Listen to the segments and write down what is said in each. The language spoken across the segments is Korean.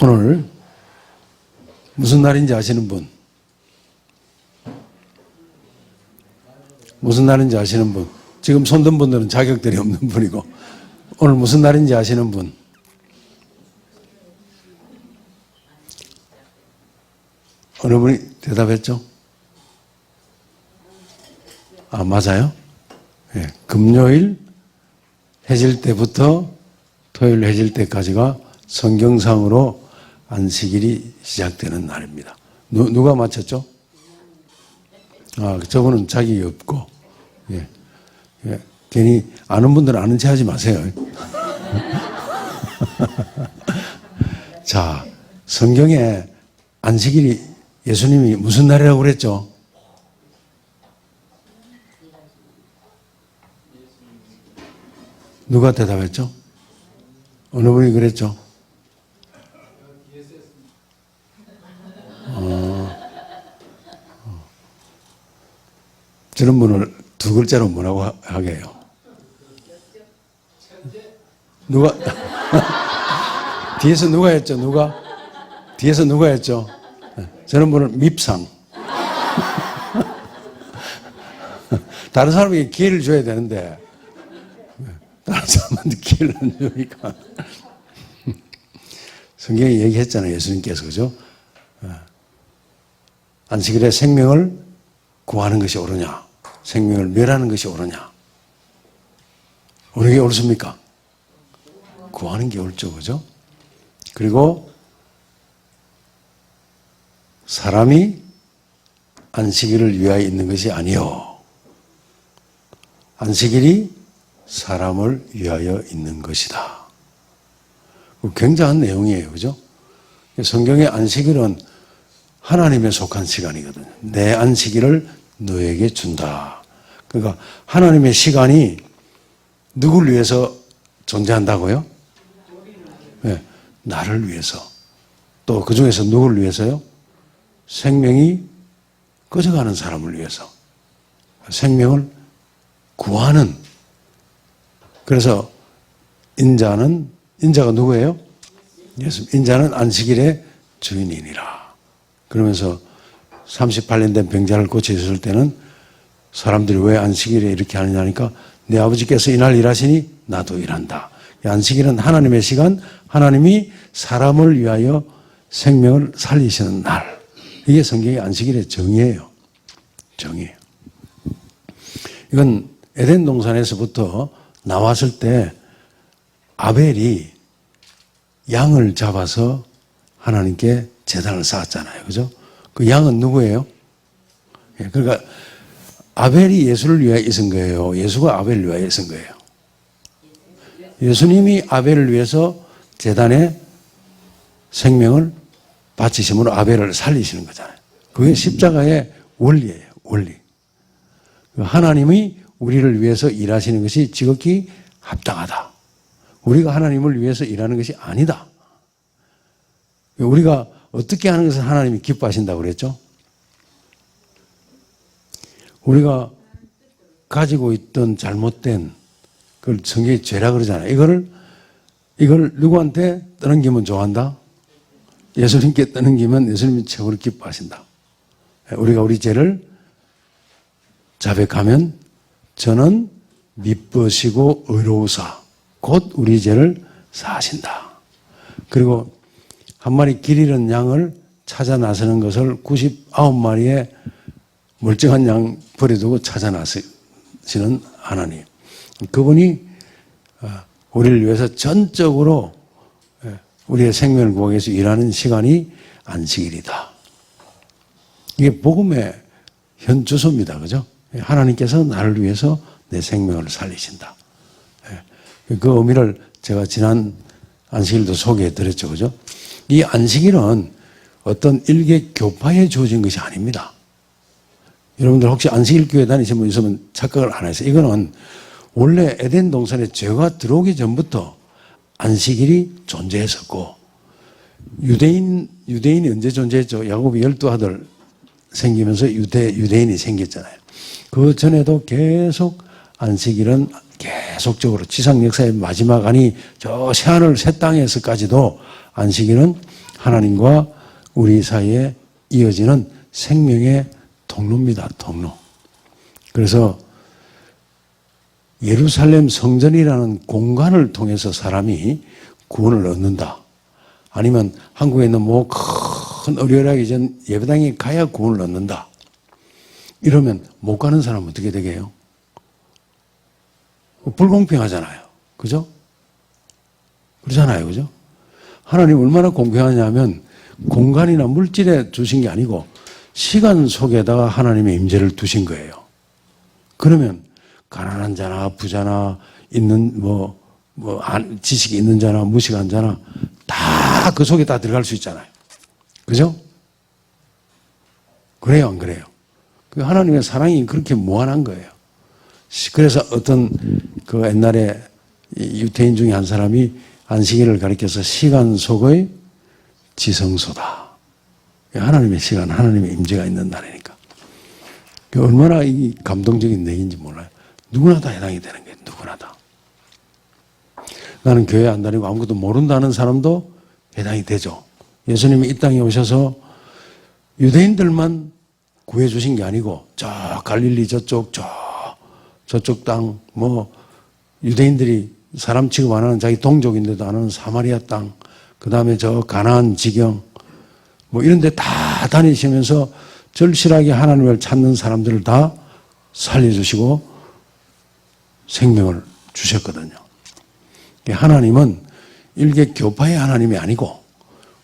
오늘 무슨 날인지 아시는 분? 무슨 날인지 아시는 분? 지금 손든 분들은 자격들이 없는 분이고, 오늘 무슨 날인지 아시는 분? 어느 분이 대답했죠? 아, 맞아요? 예, 금요일 해질 때부터 토요일 해질 때까지가 성경상으로 안식일이 시작되는 날입니다. 누가 맞췄죠? 아, 저분은 자격이 없고, 예. 예. 괜히 아는 분들은 아는 체 하지 마세요. 자, 성경에 안식일이 예수님이 무슨 날이라고 그랬죠? 누가 대답했죠? 어느 분이 그랬죠? 저런 분을 두 글자로 뭐라고 하게 해요? 누가? 뒤에서 누가 했죠? 누가? 뒤에서 누가 했죠? 저런 분은 밉상. 다른 사람에게 기회를 줘야 되는데, 다른 사람한테 기회를 안 주니까. 성경에 얘기했잖아요. 예수님께서. 그죠? 안식일에 생명을 구하는 것이 옳으냐? 생명을 멸하는 것이 옳으냐? 어느 게 옳습니까? 구하는 게 옳죠. 그죠? 그리고 사람이 안식일을 위하여 있는 것이 아니요. 안식일이 사람을 위하여 있는 것이다. 굉장한 내용이에요. 그죠? 성경의 안식일은 하나님에 속한 시간이거든요. 내 안식일을 너에게 준다. 그러니까 하나님의 시간이 누구를 위해서 존재한다고요? 네, 나를 위해서. 또 그 중에서 누구를 위해서요? 생명이 꺼져가는 사람을 위해서. 생명을 구하는. 그래서 인자가 누구예요? 예수. 인자는 안식일의 주인이니라. 그러면서 38년 된 병자를 고치셨을 때는 사람들이 왜 안식일에 이렇게 하느냐니까 내 아버지께서 이날 일하시니 나도 일한다. 안식일은 하나님의 시간, 하나님이 사람을 위하여 생명을 살리시는 날. 이게 성경의 안식일의 정의예요. 정의예요. 이건 에덴 동산에서부터 나왔을 때 아벨이 양을 잡아서 하나님께 제단을 쌓았잖아요. 그죠? 그 양은 누구예요? 그러니까 아벨이 예수를 위하여 있은 거예요. 예수가 아벨을 위하여 있은 거예요. 예수님이 아벨을 위해서 제단에 생명을 바치심으로 아벨을 살리시는 거잖아요. 그게 십자가의 원리예요. 원리. 하나님이 우리를 위해서 일하시는 것이 지극히 합당하다. 우리가 하나님을 위해서 일하는 것이 아니다. 우리가 어떻게 하는 것을 하나님이 기뻐하신다고 그랬죠? 우리가 가지고 있던 잘못된 그걸 성경이 죄라 그러잖아요. 이걸 누구한테 떠넘기면 좋아한다? 예수님께 떠넘기면 예수님이 최고로 기뻐하신다. 우리가 우리 죄를 자백하면 저는 미쁘시고 의로우사 곧 우리 죄를 사하신다. 그리고 한 마리 길 잃은 양을 찾아 나서는 것을 99마리의 멀쩡한 양 버려두고 찾아 나서시는 하나님. 그분이 우리를 위해서 전적으로 우리의 생명을 구하기 위해서 일하는 시간이 안식일이다. 이게 복음의 현주소입니다. 그죠? 하나님께서 나를 위해서 내 생명을 살리신다. 그 의미를 제가 지난 안식일도 소개해 드렸죠. 그죠? 이 안식일은 어떤 일개 교파에 주어진 것이 아닙니다. 여러분들 혹시 안식일 교회 다니신 분 있으면 착각을 안 하세요. 이거는 원래 에덴 동산에 죄가 들어오기 전부터 안식일이 존재했었고, 유대인이 언제 존재했죠? 야곱이 12아들 생기면서 유대인이 생겼잖아요. 그 전에도 계속 안식일은 계속적으로 지상 역사의 마지막 아니 저 새하늘 새 땅에서까지도 안식일은 하나님과 우리 사이에 이어지는 생명의 통로입니다. 통로. 그래서 예루살렘 성전이라는 공간을 통해서 사람이 구원을 얻는다. 아니면 한국에 있는 뭐 큰 의료하기 전 예배당에 가야 구원을 얻는다. 이러면 못 가는 사람은 어떻게 되게요? 불공평하잖아요. 그죠? 그러잖아요. 그죠? 하나님 얼마나 공평하냐면 공간이나 물질에 두신 게 아니고 시간 속에다가 하나님의 임재를 두신 거예요. 그러면 가난한 자나 부자나 있는 지식이 있는 자나 무식한 자나 다 그 속에 다 들어갈 수 있잖아요. 그죠? 그래요, 안 그래요? 그 하나님의 사랑이 그렇게 무한한 거예요. 그래서 어떤 그 옛날에 유태인 중에 한 사람이 안식일을 가리켜서 시간 속의 지성소다. 하나님의 시간, 하나님의 임재가 있는 날이니까. 얼마나 이 감동적인 얘기인지 몰라요. 누구나 다 해당이 되는 거예요. 누구나 다. 나는 교회 안 다니고 아무것도 모른다는 사람도 해당이 되죠. 예수님이 이 땅에 오셔서 유대인들만 구해주신 게 아니고 저 갈릴리 저쪽 땅 유대인들이 사람 취급 안 하는 자기 동족인데도 안 하는 사마리아 땅, 그 다음에 저 가나안 지경 이런 데 다 다니시면서 절실하게 하나님을 찾는 사람들을 다 살려주시고 생명을 주셨거든요. 하나님은 일개 교파의 하나님이 아니고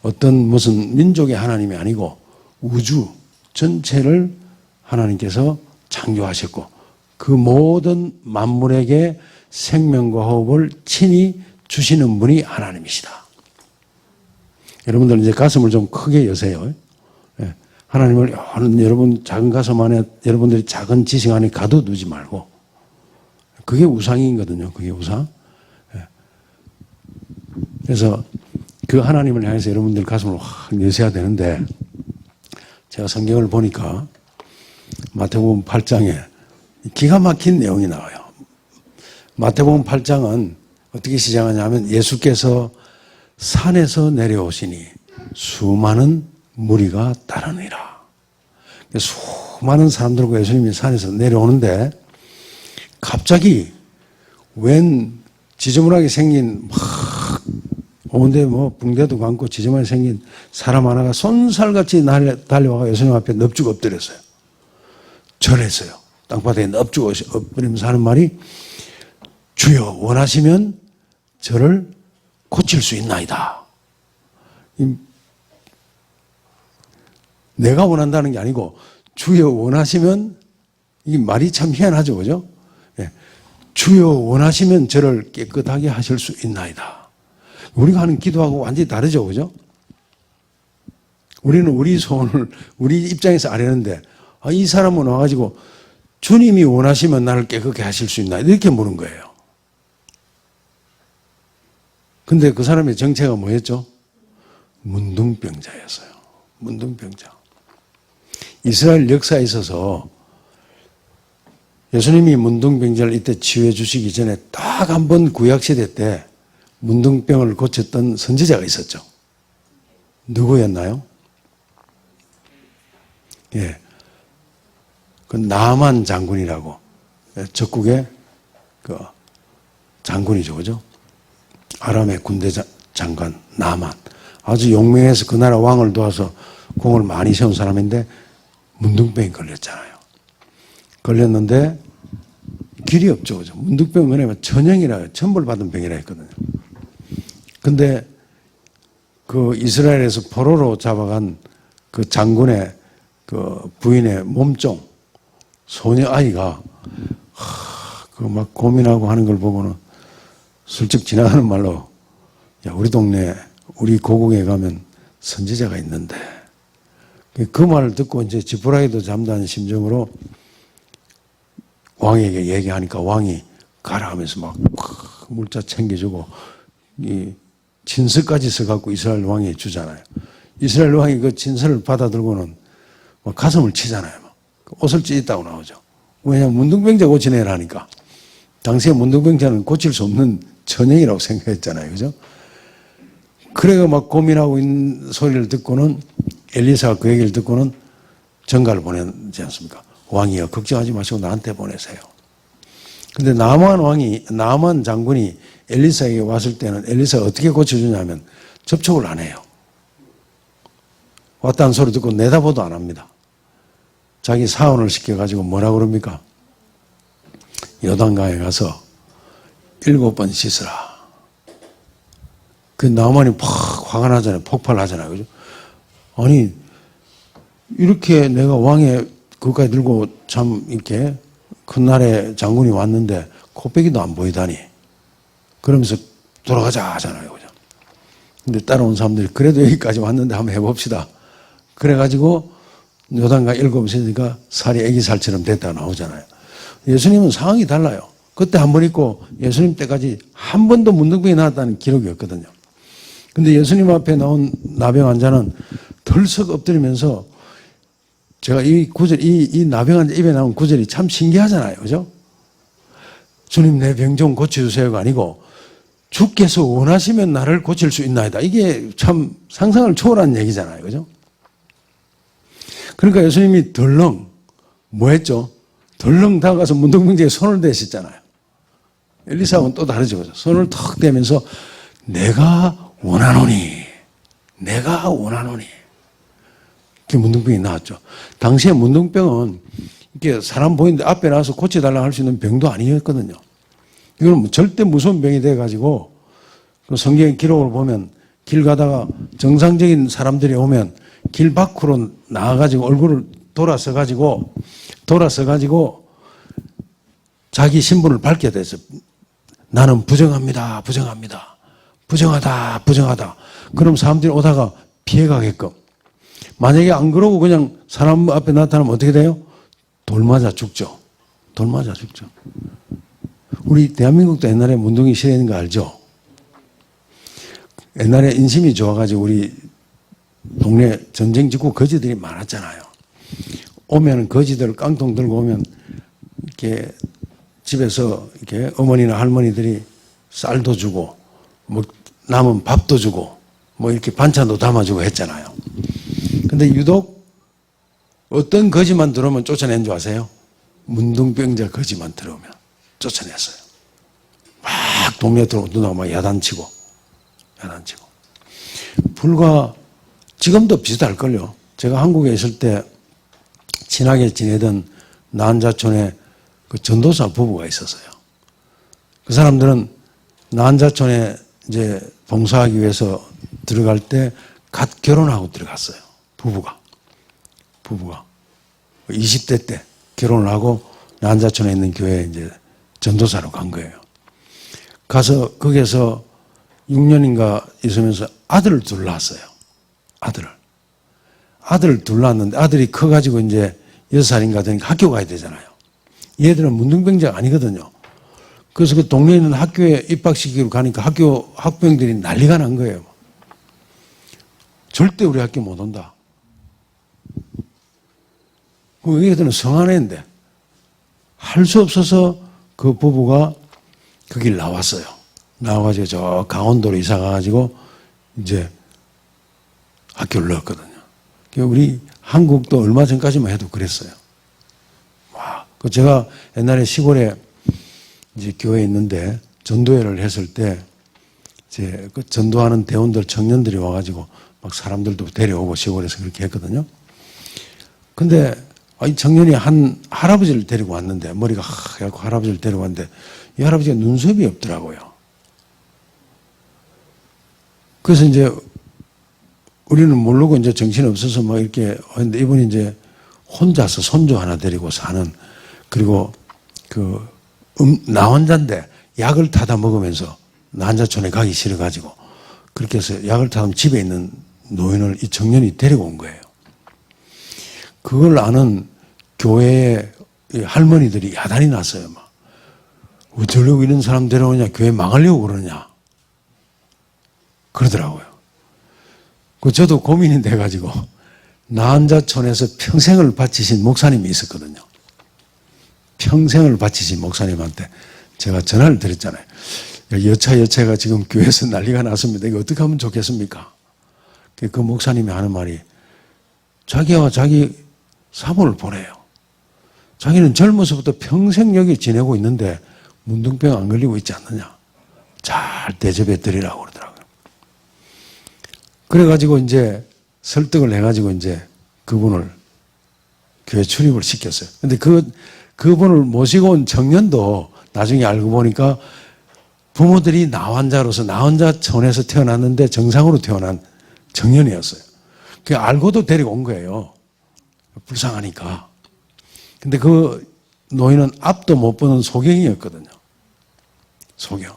어떤 무슨 민족의 하나님이 아니고 우주 전체를 하나님께서 창조하셨고 그 모든 만물에게 생명과 호흡을 친히 주시는 분이 하나님이시다. 여러분들 이제 가슴을 좀 크게 여세요. 하나님을 여러분 작은 가슴 안에 여러분들이 작은 지식 안에 가둬두지 말고 그게 우상이거든요. 그게 우상. 그래서 그 하나님을 향해서 여러분들 가슴을 확 여셔야 되는데 제가 성경을 보니까 마태복음 8장에 기가 막힌 내용이 나와요. 마태복음 8장은 어떻게 시작하냐면 예수께서 산에서 내려오시니 수많은 무리가 따르니라. 수많은 사람들과 예수님이 산에서 내려오는데 갑자기 웬 지저분하게 생긴 막 온데 붕대도 감고 지저분하게 생긴 사람 하나가 손살같이 달려와서 예수님 앞에 넙죽 엎드렸어요. 절했어요. 땅바닥에 넙죽 엎드리면서 하는 말이 주여 원하시면 저를 고칠 수 있나이다. 내가 원한다는 게 아니고 주여 원하시면 이 말이 참 희한하죠. 그죠? 예. 주여 원하시면 저를 깨끗하게 하실 수 있나이다. 우리가 하는 기도하고 완전히 다르죠. 그죠? 우리는 우리 소원을 우리 입장에서 아뢰는데 이 사람은 와가지고 주님이 원하시면 나를 깨끗하게 하실 수 있나 이렇게 물은 거예요. 근데 그 사람의 정체가 뭐였죠? 문둥병자였어요. 문둥병자. 이스라엘 역사에 있어서 예수님이 문둥병자를 이때 치유해 주시기 전에 딱 한 번 구약시대 때 문둥병을 고쳤던 선지자가 있었죠. 누구였나요? 예. 그 나만 장군이라고. 적국의 그 장군이죠. 그죠? 아람의 군대 장관 나만. 아주 용맹해서 그 나라 왕을 도와서 공을 많이 세운 사람인데 문둥병이 걸렸잖아요. 걸렸는데 길이 없죠. 그죠? 문둥병은 뭐냐면 전형이라 천벌받은 병이라 했거든요. 근데 그 이스라엘에서 포로로 잡아간 그 장군의 그 부인의 몸종 소녀 아이가 그 막 고민하고 하는 걸 보고는 슬쩍 지나가는 말로 야 우리 동네 우리 고국에 가면 선지자가 있는데 그 말을 듣고 이제 지푸라기도 잠다는 심정으로 왕에게 얘기하니까 왕이 가라 하면서 막 물자 챙겨주고 이 진서까지 써갖고 이스라엘 왕이 주잖아요. 이스라엘 왕이 그 진서를 받아들고는 막 가슴을 치잖아요. 막. 옷을 찢었다고 나오죠. 왜냐하면 문둥병자 고치내라니까. 당시에 문둥병자는 고칠 수 없는 천형이라고 생각했잖아요. 그죠? 그래가 막 고민하고 있는 소리를 듣고는 엘리사가 그 얘기를 듣고는 전가를 보내지 않습니까? 왕이여, 걱정하지 마시고 나한테 보내세요. 근데 나만 장군이 엘리사에게 왔을 때는 엘리사가 어떻게 고쳐주냐면 접촉을 안 해요. 왔다는 소리 듣고 내다보도 안 합니다. 자기 사원을 시켜가지고 뭐라 그럽니까? 요단강에 가서 7번 씻으라. 그 나만이 팍 화가 나잖아요. 폭발하잖아요. 그죠? 아니, 이렇게 내가 왕의 그까지 들고 참 이렇게 큰 나라의 장군이 왔는데 코빼기도 안 보이다니. 그러면서 돌아가자 하잖아요. 그죠? 근데 따라온 사람들이 그래도 여기까지 왔는데 한번 해봅시다. 그래가지고 요단강 7번 씻으니까 살이 애기살처럼 됐다가 나오잖아요. 예수님은 상황이 달라요. 그때 한 번 있고 예수님 때까지 한 번도 문둥병이 나왔다는 기록이 없거든요. 근데 예수님 앞에 나온 나병 환자는 덜썩 엎드리면서 제가 이 구절, 이 나병 환자 입에 나온 구절이 참 신기하잖아요. 그죠? 주님 내 병 좀 고쳐주세요가 아니고 주께서 원하시면 나를 고칠 수 있나이다. 이게 참 상상을 초월한 얘기잖아요. 그죠? 그러니까 예수님이 덜렁 뭐 했죠? 덜렁 다가가서 문둥병자에 손을 대셨잖아요. 엘리사하고는 또 다르죠. 손을 턱 대면서 내가 원하노니 내가 원하노니 이렇게 문둥병이 나왔죠. 당시에 문둥병은 이렇게 사람 보이는데 앞에 나와서 고쳐달라고 할 수 있는 병도 아니었거든요. 이건 절대 무서운 병이 돼가지고 그 성경의 기록을 보면 길 가다가 정상적인 사람들이 오면 길 밖으로 나와가지고 얼굴을 돌아서가지고 자기 신분을 밝혀야 돼서 나는 부정합니다. 부정하다. 그럼 사람들이 오다가 피해가게끔. 만약에 안 그러고 그냥 사람 앞에 나타나면 어떻게 돼요? 돌 맞아 죽죠. 우리 대한민국도 옛날에 문둥이 시대인 거 알죠? 옛날에 인심이 좋아가지고 우리 동네 전쟁 직후 거지들이 많았잖아요. 오면 거지들 깡통 들고 오면 이렇게 집에서 이렇게 어머니나 할머니들이 쌀도 주고 뭐 남은 밥도 주고 뭐 이렇게 반찬도 담아주고 했잖아요. 근데 유독 어떤 거지만 들어오면 쫓아낸 줄 아세요? 문둥병자 거지만 들어오면 쫓아냈어요. 막 동네 들어오고 누나가 막 야단치고. 불과 지금도 비슷할걸요. 제가 한국에 있을 때 친하게 지내던 난자촌에 그 전도사 부부가 있었어요. 그 사람들은 난자촌에 이제 봉사하기 위해서 들어갈 때 갓 결혼하고 들어갔어요. 부부가 20대 때 결혼을 하고 난자촌에 있는 교회에 이제 전도사로 간 거예요. 가서 거기에서 6년인가 있으면서 아들을 둘 낳았어요. 아들을 둘 낳았는데 아들이 커가지고 이제 6살인가 되니까 학교 가야 되잖아요. 얘들은 문둥병자가 아니거든요. 그래서 그 동네에 있는 학교에 입학시키러 가니까 학교 학부형들이 난리가 난 거예요. 절대 우리 학교 못 온다. 그 얘들은 성안애인데 할 수 없어서 그 부부가 그 길 나왔어요. 나와가지고 저 강원도로 이사 가가지고 이제 학교를 넣었거든요. 우리 한국도 얼마 전까지만 해도 그랬어요. 그 제가 옛날에 시골에 이제 교회에 있는데 전도회를 했을 때 이제 그 전도하는 대원들 청년들이 와가지고 막 사람들도 데려오고 시골에서 그렇게 했거든요. 근데 이 청년이 한 할아버지를 데리고 왔는데 머리가 하얗고 할아버지를 데리고 왔는데 이 할아버지가 눈썹이 없더라고요. 그래서 이제 우리는 모르고 이제 정신이 없어서 막 이렇게 했는데 이분이 이제 혼자서 손주 하나 데리고 사는 그리고 나 혼자인데 약을 타다 먹으면서 난자촌에 가기 싫어가지고 그렇게 해서 약을 타다 집에 있는 노인을 이 청년이 데리고 온 거예요. 그걸 아는 교회의 할머니들이 야단이 났어요. 막. 어쩌려고 이런 사람 데려오냐? 교회 망하려고 그러냐? 그러더라고요. 저도 고민이 돼가지고 난자촌에서 평생을 바치신 목사님이 있었거든요. 평생을 바치신 목사님한테 제가 전화를 드렸잖아요. 여차가 지금 교회에서 난리가 났습니다. 이거 어떻게 하면 좋겠습니까? 그 목사님이 하는 말이 자기와 자기 사모를 보내요. 자기는 젊어서부터 평생 여기 지내고 있는데 문둥병 안 걸리고 있지 않느냐. 잘 대접해 드리라고 그러더라고요. 그래가지고 이제 설득을 해가지고 이제 그분을 교회 출입을 시켰어요. 근데 그분을 모시고 온 청년도 나중에 알고 보니까 부모들이 나환자로서 나환자 천에서 태어났는데 정상으로 태어난 청년이었어요. 그 알고도 데리고 온 거예요. 불쌍하니까. 근데 그 노인은 앞도 못 보는 소경이었거든요. 소경.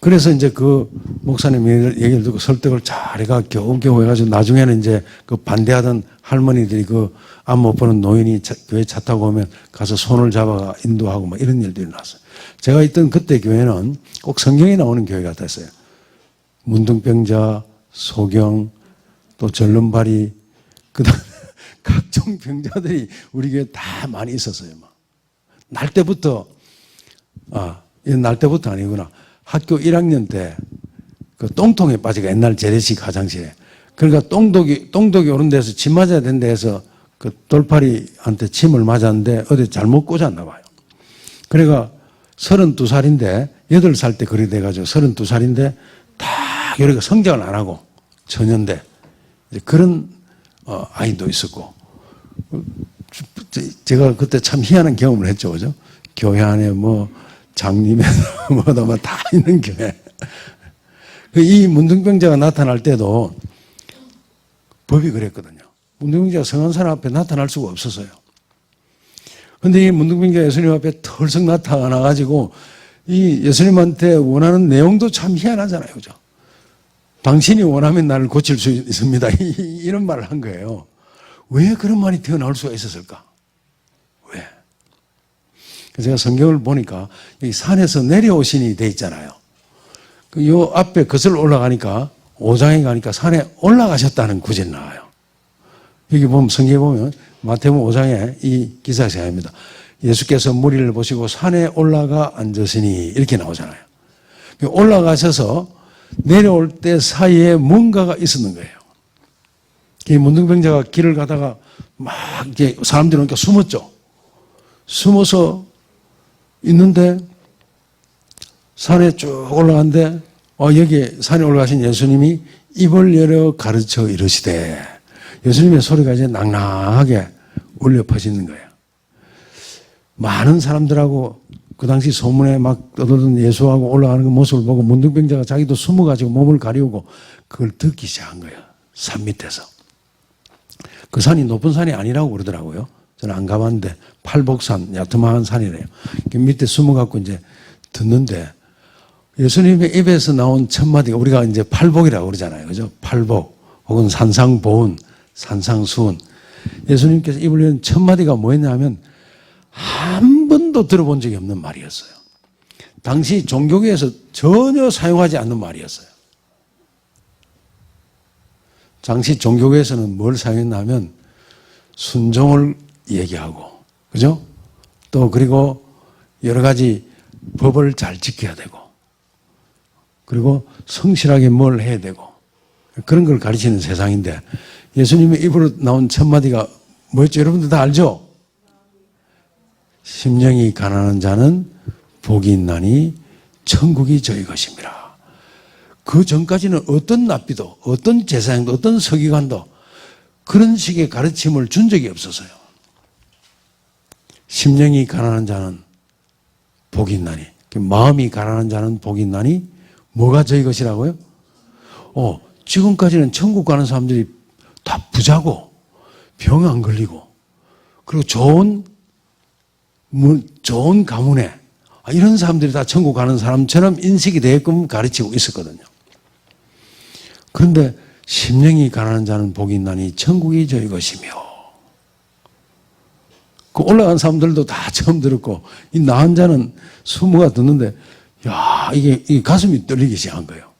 그래서 이제 그 목사님 얘기를 듣고 설득을 잘 해가 겨우겨우 해가지고 나중에는 이제 그 반대하던 할머니들이 그 앞 못 보는 노인이 교회 차 타고 오면 가서 손을 잡아가 인도하고 막 이런 일들이 일어났어요. 제가 있던 그때 교회는 꼭 성경에 나오는 교회 같았어요. 문둥병자, 소경, 또 절름발이, 그 다음에 각종 병자들이 우리 교회에 다 많이 있었어요. 막. 날 때부터, 이건 날 때부터 아니구나. 학교 1학년 때 그 똥통에 빠지고 옛날 재래식 화장실에. 그러니까 똥독이 오는 데서 침 맞아야 된다 해서 그 돌팔이한테 침을 맞았는데 어디 잘못 꽂았나 봐요. 그러니까 32살인데 8살 때 그리 돼가지고 32살인데 다 이렇게 성장을 안 하고 처녀인데 그런 아이도 있었고 제가 그때 참 희한한 경험을 했죠, 그죠? 교회 안에 뭐 장님에서 뭐다 다 있는 교회. 이 문둥병자가 나타날 때도 법이 그랬거든요. 문둥병자가 성한 사람 앞에 나타날 수가 없었어요. 근데 이 문둥병자가 예수님 앞에 털썩 나타나가지고 이 예수님한테 원하는 내용도 참 희한하잖아요. 그죠? 당신이 원하면 나를 고칠 수 있습니다. 이런 말을 한 거예요. 왜 그런 말이 튀어나올 수가 있었을까? 왜? 그래서 제가 성경을 보니까 이 산에서 내려오신이 돼 있잖아요. 요 앞에 거슬러 올라가니까 5장에 가니까 산에 올라가셨다는 구절이 나와요. 여기 보면 성경에 보면 마태복음 5장에 이 기사가 시작합니다. 예수께서 무리를 보시고 산에 올라가 앉으시니 이렇게 나오잖아요. 올라가셔서 내려올 때 사이에 뭔가가 있었는 거예요. 이 문둥병자가 길을 가다가 막 이렇게 사람들이 오니까 숨었죠. 숨어서 있는데 산에 쭉 올라갔는데 여기 산에 올라가신 예수님이 입을 열어 가르쳐 이르시되 예수님의 소리가 이제 낭낭하게 울려 퍼지는 거예요. 많은 사람들하고 그 당시 소문에 막 떠들던 예수하고 올라가는 그 모습을 보고 문둥병자가 자기도 숨어가지고 몸을 가리우고 그걸 듣기 시작한 거예요. 산 밑에서. 그 산이 높은 산이 아니라고 그러더라고요. 저는 안 가봤는데 팔복산, 야트막한 산이래요. 그 밑에 숨어갖고 이제 듣는데 예수님의 입에서 나온 첫 마디가 우리가 이제 팔복이라고 그러잖아요. 그죠? 팔복 혹은 산상보훈, 산상수훈. 예수님께서 입을 연 첫 마디가 뭐였냐면 한 번도 들어본 적이 없는 말이었어요. 당시 종교계에서 전혀 사용하지 않는 말이었어요. 당시 종교계에서는 뭘 사용했냐면 순종을 얘기하고, 그죠? 또 그리고 여러 가지 법을 잘 지켜야 되고, 그리고 성실하게 뭘 해야 되고, 그런 걸 가르치는 세상인데 예수님의 입으로 나온 첫 마디가 뭐였죠? 여러분들 다 알죠? 심령이 가난한 자는 복이 있나니 천국이 저희 것입니다. 그 전까지는 어떤 납비도 어떤 제사장도 어떤 서기관도 그런 식의 가르침을 준 적이 없었어요. 심령이 가난한 자는 복이 있나니, 마음이 가난한 자는 복이 있나니 뭐가 저희 것이라고요? 지금까지는 천국 가는 사람들이 다 부자고 병 안 걸리고 그리고 좋은 가문에 이런 사람들이 다 천국 가는 사람처럼 인식이 되게끔 가르치고 있었거든요. 그런데 심령이 가난한 자는 복이 있나니 천국이 저희 것이며, 그 올라간 사람들도 다 처음 들었고 이 나은 자는 수모가 듣는데 이게 가슴이 떨리기 시작한 거예요.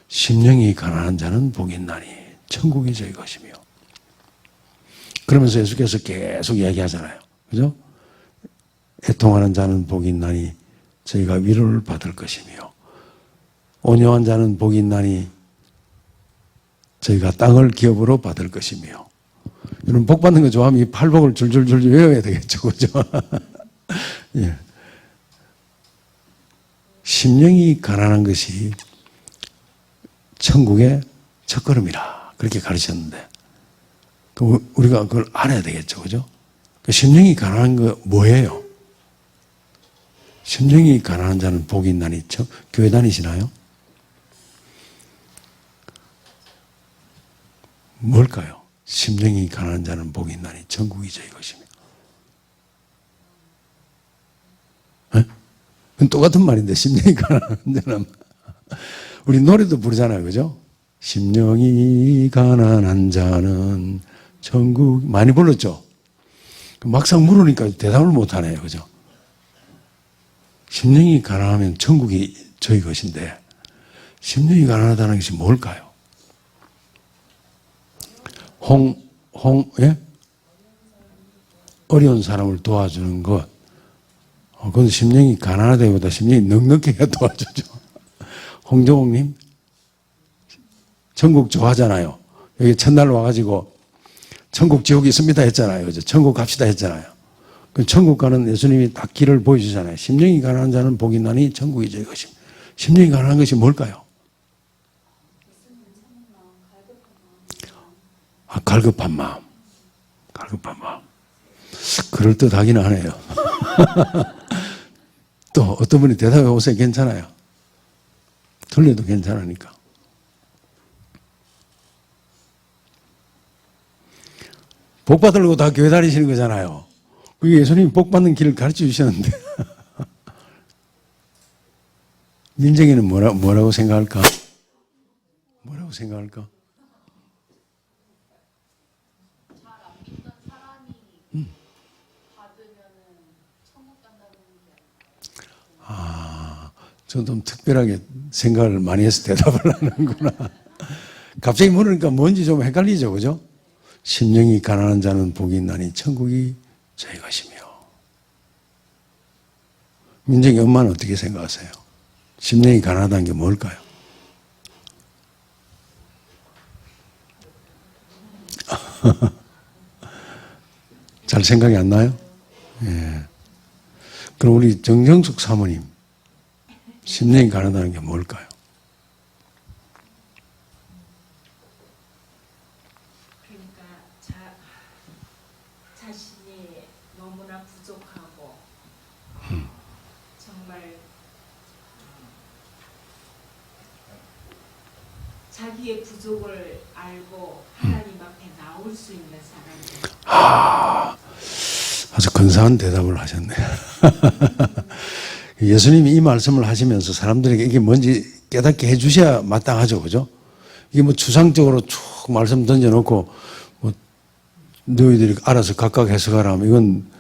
심령이 가난한 자는 복이 있나니 천국이 저희 것이며. 그러면서 예수께서 계속 이야기하잖아요. 그죠? 애통하는 자는 복이 있나니 저희가 위로를 받을 것이며 온유한 자는 복이 있나니 저희가 땅을 기업으로 받을 것이며. 여러분 복 받는 거 좋아하면 이 팔복을 줄줄줄 외워야 되겠죠. 그죠? 예. 심령이 가난한 것이 천국의 첫걸음이라 그렇게 가르쳤는데 우리가 그걸 알아야 되겠죠. 그죠? 심령이 가난한 거 뭐예요? 심령이 가난한 자는 복이 있나니 교회 다니시나요? 뭘까요? 심령이 가난한 자는 복이 있나니 천국이 저희 것이며. 그건 똑같은 말인데 심령이 가난한 자는 우리 노래도 부르잖아요. 그죠? 심령이 가난한 자는 천국 많이 불렀죠? 막상 물으니까 대답을 못하네요. 그죠? 심령이 가난하면 천국이 저희 것인데 심령이 가난하다는 것이 뭘까요? 예? 어려운 사람을 도와주는 것. 그건 심령이 가난하다기보다 심령이 넉넉해야 도와주죠. 홍정옥님, 천국 좋아하잖아요. 여기 첫날 와가지고 천국 지옥이 있습니다 했잖아요. 그죠? 천국 갑시다 했잖아요. 그 천국 가는 예수님이 딱 길을 보여주잖아요. 심령이 가난한 자는 복이 있나니 천국이 저희 것입니다. 심령이 가난한 것이 뭘까요? 갈급한 마음. 갈급한 마음. 그럴듯하기는 하네요. 또 어떤 분이 대답해 오세요. 괜찮아요. 틀려도 괜찮으니까. 복 받으려고 다 교회 다니시는 거잖아요. 그게 예수님이 복 받는 길을 가르쳐 주셨는데. 민정이는 뭐라고 생각할까? 뭐라고 생각할까? 저 좀 특별하게 생각을 많이 해서 대답을 하는구나. 갑자기 물으니까 뭔지 좀 헷갈리죠. 그죠? 심령이 가난한 자는 복이 있나니 천국이 저희 것이며. 민정이 엄마는 어떻게 생각하세요? 심령이 가난하다는 게 뭘까요? 잘 생각이 안 나요? 예. 그럼 우리 정정숙 사모님, 심령이 가난하다는 게 뭘까요? 그러니까 자신이 너무나 부족하고 정말 자기의 부족을 알고 하나님 앞에 나올 수 있는 사람이에요. 아주 근사한 대답을 하셨네요. 예수님이 이 말씀을 하시면서 사람들에게 이게 뭔지 깨닫게 해주셔야 마땅하죠. 그죠? 이게 뭐 추상적으로 쭉 말씀 던져놓고 뭐 너희들이 알아서 각각 해석하라 하면 이건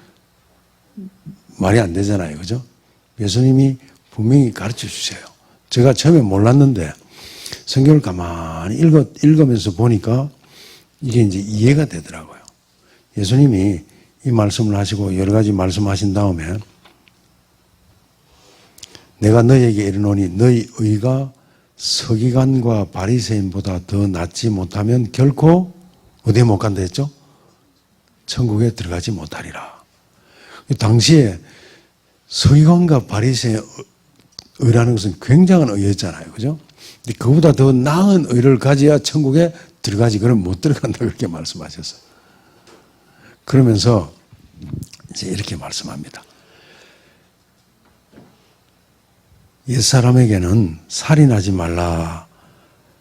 말이 안 되잖아요. 그죠? 예수님이 분명히 가르쳐 주세요. 제가 처음에 몰랐는데 성경을 가만히 읽으면서 보니까 이게 이제 이해가 되더라고요. 예수님이 이 말씀을 하시고 여러 가지 말씀하신 다음에 내가 너희에게 이르노니 너희 의가 서기관과 바리새인보다 더 낫지 못하면 결코 어디에 못 간다 했죠? 천국에 들어가지 못하리라. 당시에 서기관과 바리새인 의라는 것은 굉장한 의였잖아요. 그죠? 근데 그보다 더 나은 의를 가져야 천국에 들어가지. 그럼 못 들어간다. 그렇게 말씀하셨어요. 그러면서 이제 이렇게 말씀합니다. 옛사람에게는 살인하지 말라.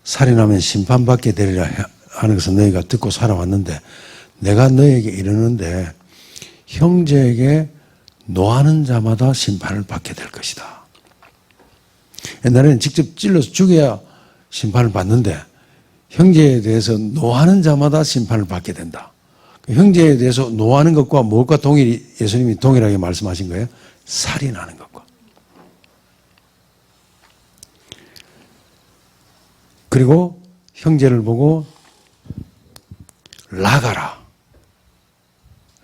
살인하면 심판받게 되리라 하는 것을 너희가 듣고 살아왔는데 내가 너희에게 이르는데 형제에게 노하는 자마다 심판을 받게 될 것이다. 옛날에는 직접 찔러서 죽여야 심판을 받는데 형제에 대해서 노하는 자마다 심판을 받게 된다. 형제에 대해서 노하는 것과 무엇과 예수님이 동일하게 말씀하신 거예요? 살인하는 것과. 그리고 형제를 보고 라가라.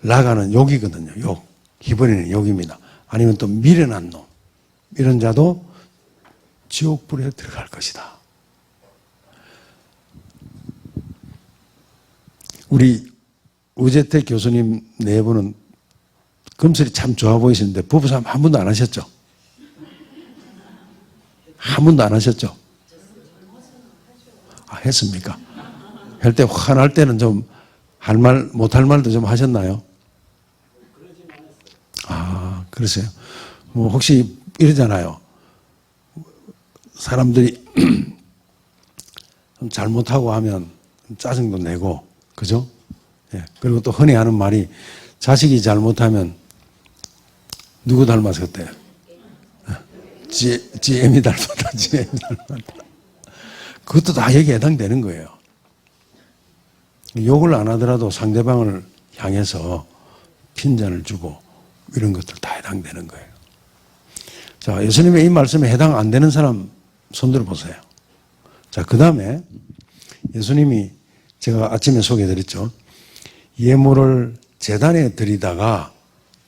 라가는 욕이거든요. 욕. 히브리는 욕입니다. 아니면 또 미련한 놈, 이런 자도 지옥불에 들어갈 것이다. 우리 우재택 교수님 네 분은 금슬이 참 좋아 보이시는데 부부싸움 한 번도 안 하셨죠? 한 번도 안 하셨죠? 아, 했습니까? 할 때 화날 때는 좀 할 말, 못할 말도 좀 하셨나요? 아, 그러세요? 뭐 혹시 이러잖아요. 사람들이 좀 잘못하고 하면 짜증도 내고, 그죠? 예. 그리고 또 흔히 하는 말이 자식이 잘못하면 누구 닮아서 그때요? GM이 닮았다, GM이 닮았다. 그것도 다 여기에 해당되는 거예요. 욕을 안 하더라도 상대방을 향해서 핀잔을 주고 이런 것들 다 해당되는 거예요. 자, 예수님의 이 말씀에 해당 안 되는 사람 손들어 보세요. 자, 그 다음에 예수님이 제가 아침에 소개해드렸죠. 예물을 제단에 드리다가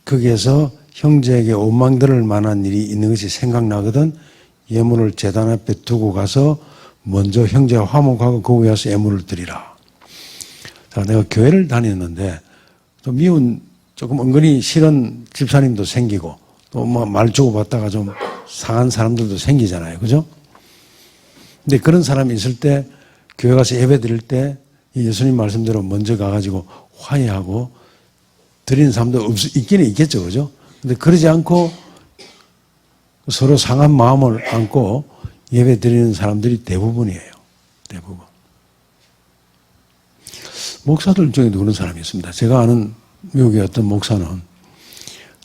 거기에서 형제에게 원망 들을 만한 일이 있는 것이 생각나거든 예물을 제단 앞에 두고 가서 먼저 형제와 화목하고 그 위에 와서 예물을 드리라. 자, 내가 교회를 다녔는데 또 미운 조금 은근히 싫은 집사님도 생기고 또 뭐 말 주고받다가 좀 상한 사람들도 생기잖아요. 그죠? 근데 그런 사람이 있을 때 교회 가서 예배 드릴 때 예수님 말씀대로 먼저 가가지고 화해하고 드리는 사람도 있기는 있겠죠. 그죠? 근데 그러지 않고 서로 상한 마음을 안고 예배 드리는 사람들이 대부분이에요. 대부분. 목사들 중에도 그런 사람이 있습니다. 제가 아는 미국의 어떤 목사는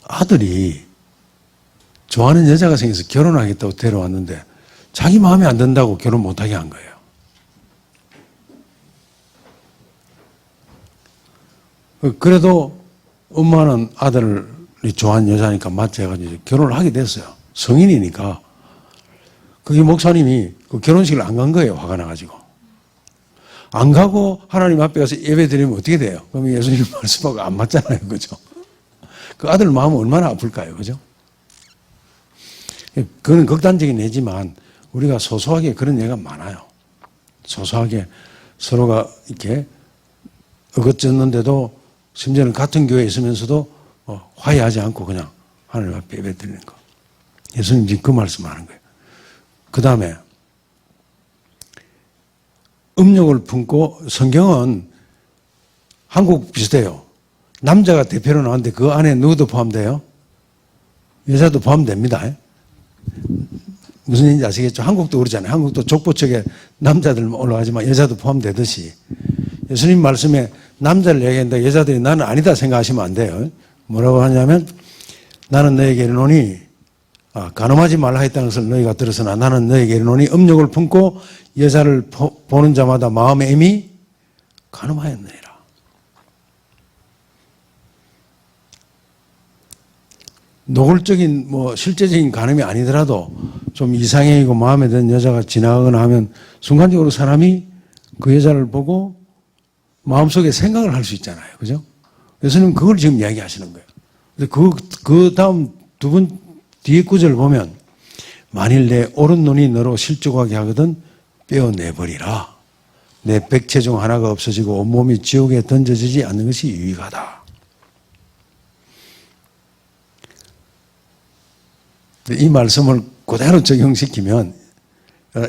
아들이 좋아하는 여자가 생겨서 결혼하겠다고 데려왔는데 자기 마음에 안 든다고 결혼 못하게 한 거예요. 그래도 엄마는 아들이 좋아하는 여자니까 맞지 해가지고 결혼을 하게 됐어요. 성인이니까. 그게 목사님이 그 결혼식을 안 간 거예요. 화가 나가지고. 안 가고 하나님 앞에 가서 예배 드리면 어떻게 돼요? 그럼 예수님 말씀하고 안 맞잖아요. 그죠? 그 아들 마음은 얼마나 아플까요? 그죠? 그건 극단적인 예지만 우리가 소소하게 그런 예가 많아요. 소소하게 서로가 이렇게 어긋졌는데도 심지어는 같은 교회에 있으면서도 화해하지 않고 그냥 하나님 앞에 예배 드리는 거. 예수님 지금 그 말씀 하는 거예요. 그 다음에 음욕을 품고 성경은 한국 비슷해요. 남자가 대표로 나왔는데 그 안에 누구도 포함돼요? 여자도 포함됩니다. 무슨 얘기인지 아시겠죠? 한국도 그러잖아요. 한국도 족보책에 남자들만 올라가지만 여자도 포함되듯이 예수님 말씀에 남자를 얘기한다 여자들이 나는 아니다 생각하시면 안 돼요. 뭐라고 하냐면 나는 너에게 이르노니 간음하지 말라 했다는 것을 너희가 들었으나 나는 너에게 이르노니 음욕을 품고 여자를 보는 자마다 마음에 이미 간음하였느니라. 노골적인 실제적인 간음이 아니더라도 좀 이상형이고 마음에 드는 여자가 지나가거나 하면 순간적으로 사람이 그 여자를 보고 마음속에 생각을 할 수 있잖아요. 그죠? 예수님은 그걸 지금 이야기하시는 거예요. 그 다음 두 번 뒤에 구절을 보면 만일 내 오른 눈이 너로 실족하게 하거든 빼어내버리라. 내 백체 중 하나가 없어지고 온몸이 지옥에 던져지지 않는 것이 유익하다. 이 말씀을 그대로 적용시키면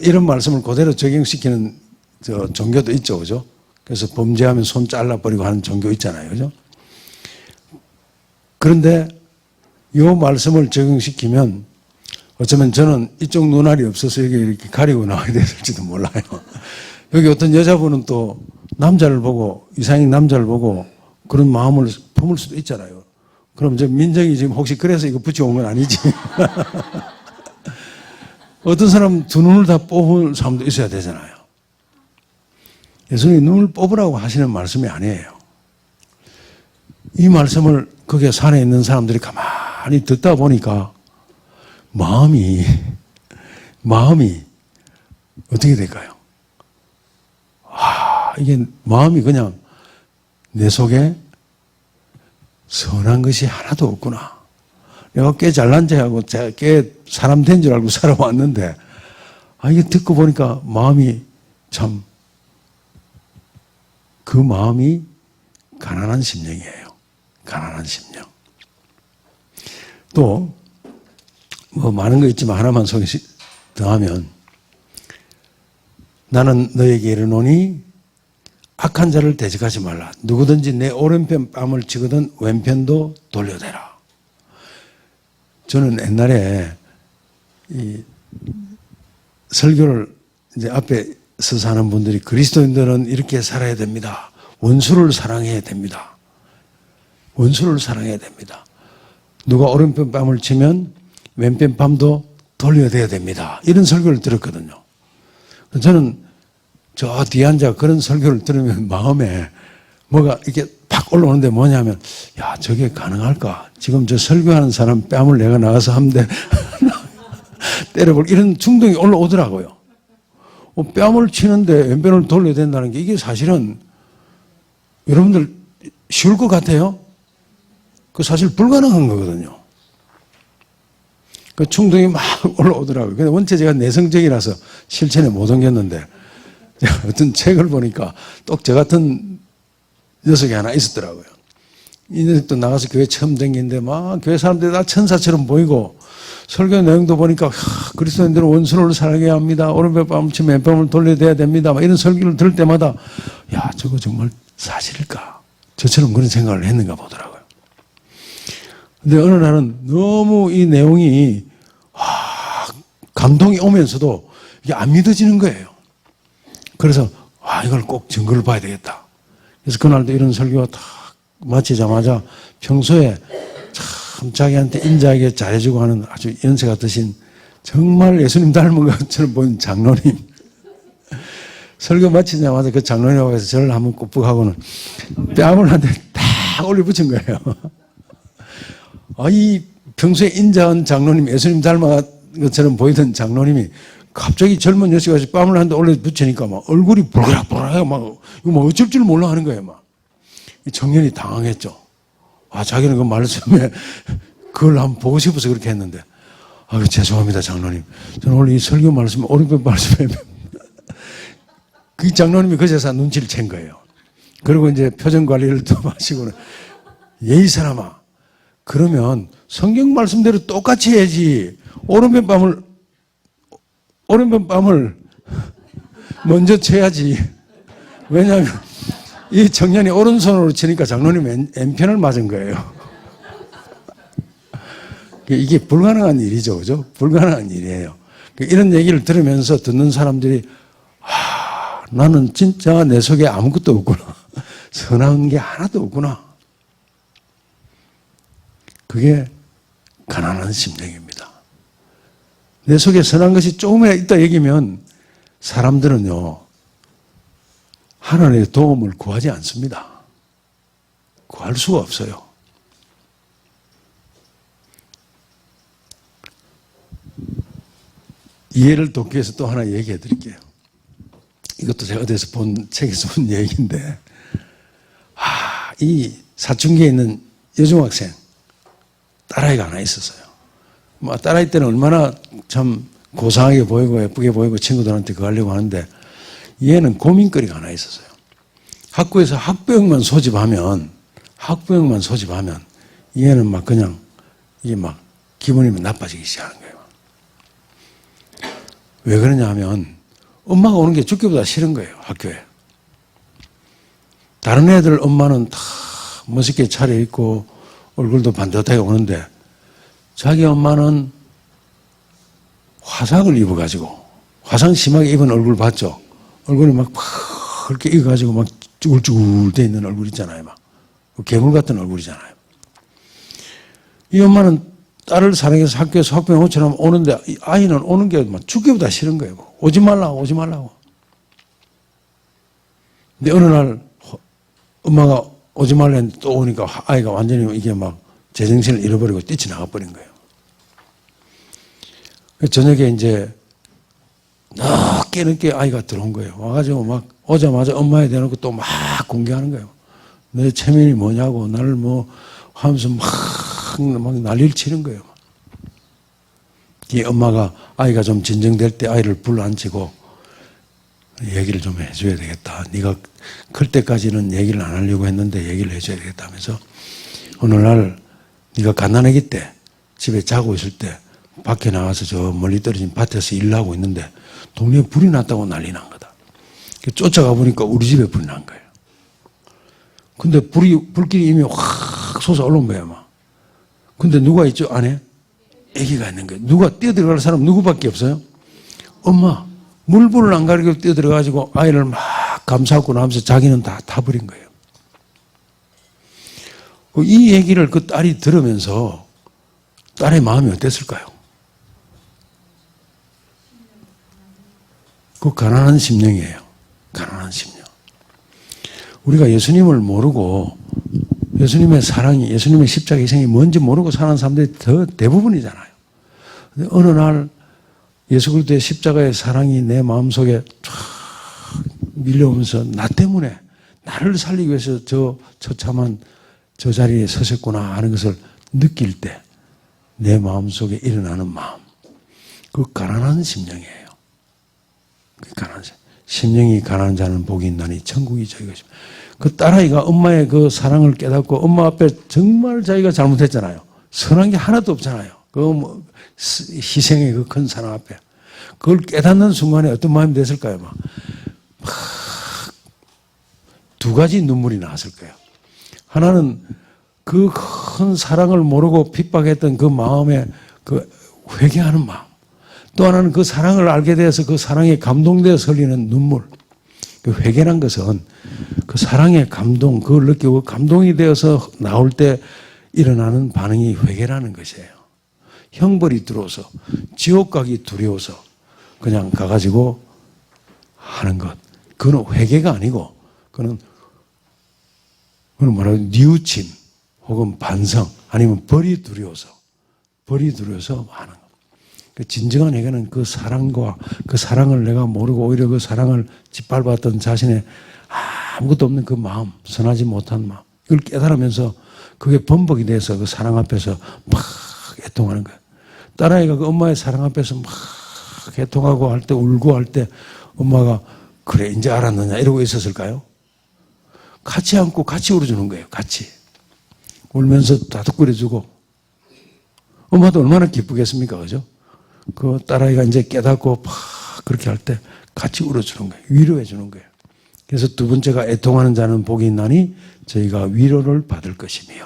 이런 말씀을 그대로 적용시키는 종교도 있죠. 그죠? 그래서 범죄하면 손 잘라버리고 하는 종교 있잖아요. 그죠? 그런데 이 말씀을 적용시키면 어쩌면 저는 이쪽 눈알이 없어서 여기 이렇게 가리고 나와야 됐을지도 몰라요. 여기 어떤 여자분은 또 남자를 보고, 이상형 남자를 보고 그런 마음을 품을 수도 있잖아요. 그럼 저 민정이 지금 혹시 그래서 이거 붙여온 건 아니지? 어떤 사람은 두 눈을 다 뽑을 사람도 있어야 되잖아요. 예수님이 눈을 뽑으라고 하시는 말씀이 아니에요. 이 말씀을 거기에 산에 있는 사람들이 가만히 듣다 보니까 마음이 어떻게 될까요? 이게 마음이 그냥 내 속에 선한 것이 하나도 없구나. 내가 꽤 잘난 체하고 꽤 사람 된 줄 알고 살아왔는데, 이게 듣고 보니까 마음이 참, 그 마음이 가난한 심령이에요. 가난한 심령. 또, 많은 거 있지만 하나만 더하면, 나는 너에게 이르노니 악한 자를 대적하지 말라. 누구든지 내 오른편 뺨을 치거든 왼편도 돌려대라. 저는 옛날에 이 설교를 이제 앞에 서서 하는 분들이 그리스도인들은 이렇게 살아야 됩니다. 원수를 사랑해야 됩니다. 원수를 사랑해야 됩니다. 누가 오른편 뺨을 치면 왼편 뺨도 돌려대야 됩니다. 이런 설교를 들었거든요. 저는 저 뒤에 앉아 그런 설교를 들으면 마음에 뭐가 이렇게 팍 올라오는데 뭐냐면, 야, 저게 가능할까? 지금 저 설교하는 사람 뺨을 내가 나가서 하면 돼. 때려볼 이런 충동이 올라오더라고요. 뺨을 치는데 왼편을 돌려야 된다는 게 이게 사실은 여러분들 쉬울 것 같아요? 그 사실 불가능한 거거든요. 그 충동이 막 올라오더라고요. 근데 원체 제가 내성적이라서 실천에 못 옮겼는데, 어떤 책을 보니까 또 저 같은 녀석이 하나 있었더라고요. 이 녀석도 나가서 교회 처음 댕기는데 막 교회 사람들이 다 천사처럼 보이고, 설교 내용도 보니까 그리스도인들은 원수를 사랑해야 합니다. 오른편 뺨을 치면 왼편을 돌려대야 됩니다. 막 이런 설교를 들을 때마다, 야, 저거 정말 사실일까? 저처럼 그런 생각을 했는가 보더라고요. 근데 어느 날은 너무 이 내용이 감동이 오면서도 이게 안 믿어지는 거예요. 그래서 이걸 꼭 증거를 봐야 되겠다. 그래서 그날도 이런 설교가 딱 마치자마자 평소에 참 자기한테 인자하게 잘해주고 하는 아주 연세 같으신 정말 예수님 닮은 것처럼 보이는 장로님, 설교 마치자마자 그 장로님하고 해서 저를 한번 꾹꾹하고는 뺨을 한 대 딱 올려붙인 거예요. 이 평소에 인자한 장로님, 예수님 닮은 것처럼 보이던 장로님이 갑자기 젊은 여자가 뺨을 한 대 올려붙이니까 막 얼굴이 볼그락볼그락하고 막, 이거 뭐 어쩔 줄 몰라 하는 거예요, 막. 이 청년이 당황했죠. 자기는 그 말씀에 그걸 한번 보고 싶어서 그렇게 했는데, 죄송합니다, 장로님. 저는 원래 이 설교 말씀에, 오른편 말씀에, 그 장로님이 그제서 눈치를 챈 거예요. 그리고 이제 표정 관리를 또 하시고는, 이 사람아, 그러면 성경 말씀대로 똑같이 해야지. 오른편 뺨을 먼저 쳐야지. 왜냐하면 이 청년이 오른손으로 치니까 장로님 왼편을 맞은 거예요. 이게 불가능한 일이죠. 그죠? 불가능한 일이에요. 이런 얘기를 들으면서 듣는 사람들이, 나는 진짜 내 속에 아무것도 없구나. 선한 게 하나도 없구나. 그게 가난한 심령입니다. 내 속에 선한 것이 조금이나 있다 얘기면 사람들은요, 하나님의 도움을 구하지 않습니다. 구할 수가 없어요. 이해를 돕기 위해서 또 하나 얘기해 드릴게요. 이것도 제가 어디서 본 책에서 본 얘기인데, 이 사춘기에 있는 여중학생, 딸아이가 하나 있었어요. 딸아이 때는 얼마나 참 고상하게 보이고 예쁘게 보이고 친구들한테 그거 하려고 하는데, 얘는 고민거리가 하나 있었어요. 학교에서 학부형만 소집하면 얘는 막 그냥 이게 막 기분이 나빠지기 시작하는 거예요. 왜 그러냐 하면 엄마가 오는 게 죽기보다 싫은 거예요, 학교에. 다른 애들 엄마는 다 멋있게 차려입고 얼굴도 반듯하게 오는데 자기 엄마는 화상을 입어가지고, 화상 심하게 입은 얼굴 봤죠? 얼굴이 막 그렇게 익어가지고 막 쭈글쭈글 돼 있는 얼굴 있잖아요. 막 괴물 같은 얼굴이잖아요. 이 엄마는 딸을 사랑해서 학교에서 학부형 호처럼 오는데 이 아이는 오는 게 막 죽기보다 싫은 거예요. 오지 말라고. 근데 어느 날 엄마가 오지 말랬는데 또 오니까 아이가 완전히 이게 막 제정신을 잃어버리고 뛰쳐나가버린 거예요. 저녁에 이제 늦게 아이가 들어온 거예요. 와가지고 막 오자마자 엄마에 대놓고 또 막 공개하는 거예요. 내 체면이 뭐냐고, 나를 뭐 하면서 막 막 난리를 치는 거예요. 이 엄마가 아이가 좀 진정될 때 아이를 불러앉히고 얘기를 좀 해줘야 되겠다. 네가 클 때까지는 얘기를 안 하려고 했는데 얘기를 해줘야 되겠다 하면서 어느 날 네가 갓난아기 때 집에 자고 있을 때 밖에 나가서 저 멀리 떨어진 밭에서 일을 하고 있는데 동네에 불이 났다고 난리 난 거다. 쫓아가 보니까 우리 집에 불이 난 거예요. 근데 불길이 이미 확 솟아 올라온 거예요, 막. 근데 누가 있죠, 안에? 아기가 있는 거예요. 누가 뛰어들어갈 사람 누구밖에 없어요? 엄마, 물불을 안 가리고 뛰어들어가지고 아이를 막 감싸고 나면서 자기는 다 타버린 거예요. 이 얘기를 그 딸이 들으면서 딸의 마음이 어땠을까요? 그 가난한 심령이에요. 가난한 심령. 우리가 예수님을 모르고 예수님의 사랑이, 예수님의 십자가 희생이 뭔지 모르고 사는 사람들이 더 대부분이잖아요. 근데 어느 날 예수 그리스도의 십자가의 사랑이 내 마음속에 쫙 밀려오면서 나 때문에 나를 살리기 위해서 저 처참한 저 자리에 서셨구나 하는 것을 느낄 때 내 마음속에 일어나는 마음, 그 가난한 심령이에요. 그 가난한 심령이 가난한 자는 복이 있나니 천국이 저희 것입니다. 그 딸아이가 엄마의 그 사랑을 깨닫고 엄마 앞에 정말 자기가 잘못했잖아요. 선한 게 하나도 없잖아요. 그 희생의 그 큰 사랑 앞에. 그걸 깨닫는 순간에 어떤 마음이 됐을까요? 막 두 가지 눈물이 나왔을 거예요. 하나는 그 큰 사랑을 모르고 핍박했던 그 마음에 그 회개하는 마음. 또 하나는 그 사랑을 알게 되어서 그 사랑에 감동되어서 흘리는 눈물. 그 회개란 것은 그 사랑의 감동, 그걸 느끼고 감동이 되어서 나올 때 일어나는 반응이 회개라는 것이에요. 형벌이 들어오서, 지옥 가기 두려워서 그냥 가가지고 하는 것. 그건 회개가 아니고, 그건 뭐라고, 뉘우침, 혹은 반성, 아니면 벌이 두려워서 하는 것. 그 진정한 회개는 그 사랑과 그 사랑을 내가 모르고 오히려 그 사랑을 짓밟았던 자신의 아무것도 없는 그 마음, 선하지 못한 마음, 이걸 깨달으면서 그게 번복이 돼서 그 사랑 앞에서 막 애통하는 거예요. 딸아이가 그 엄마의 사랑 앞에서 막 애통하고 할 때, 울고 할 때 엄마가 그래 이제 알았느냐 이러고 있었을까요? 같이 안고 같이 울어주는 거예요. 같이 울면서 다독거려주고. 엄마도 얼마나 기쁘겠습니까, 그죠? 그 딸아이가 이제 깨닫고 막 그렇게 할 때 같이 울어주는 거예요. 위로해 주는 거예요. 그래서 두 번째가 애통하는 자는 복이 있나니 저희가 위로를 받을 것이며.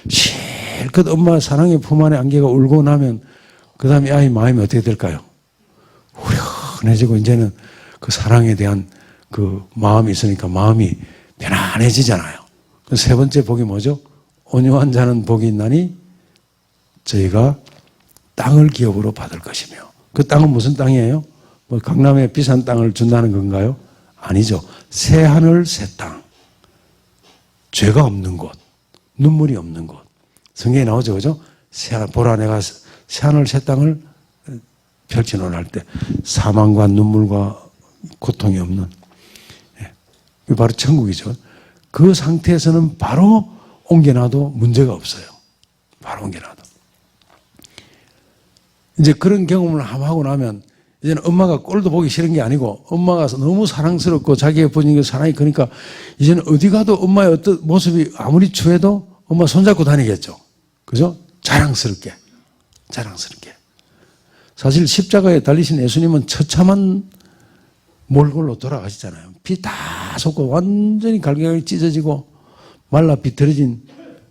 실컷 엄마 사랑의 품 안에 안겨가 울고 나면 그 다음에 아이 마음이 어떻게 될까요? 후련해지고 이제는 그 사랑에 대한 그 마음이 있으니까 마음이 편안해지잖아요. 그 세 번째 복이 뭐죠? 온유한 자는 복이 있나니 저희가 땅을 기업으로 받을 것이며. 그 땅은 무슨 땅이에요? 뭐 강남에 비싼 땅을 준다는 건가요? 아니죠. 새 하늘 새 땅. 죄가 없는 곳, 눈물이 없는 곳. 성경에 나오죠, 그죠? 보라 내가 새 하늘 새 땅을 펼쳐놓을 때 사망과 눈물과 고통이 없는. 이게 바로 천국이죠. 그 상태에서는 바로 옮겨놔도 문제가 없어요. 바로 옮겨놔도. 이제 그런 경험을 하고 나면 이제는 엄마가 꼴도 보기 싫은 게 아니고 엄마가 너무 사랑스럽고 자기의 본인의 사랑이 크니까 이제는 어디 가도 엄마의 어떤 모습이 아무리 추해도 엄마 손잡고 다니겠죠. 그죠? 자랑스럽게. 자랑스럽게. 사실 십자가에 달리신 예수님은 처참한 몰골로 돌아가시잖아요. 피 다 솟고 완전히 갈기갈기 찢어지고 말라 비틀어진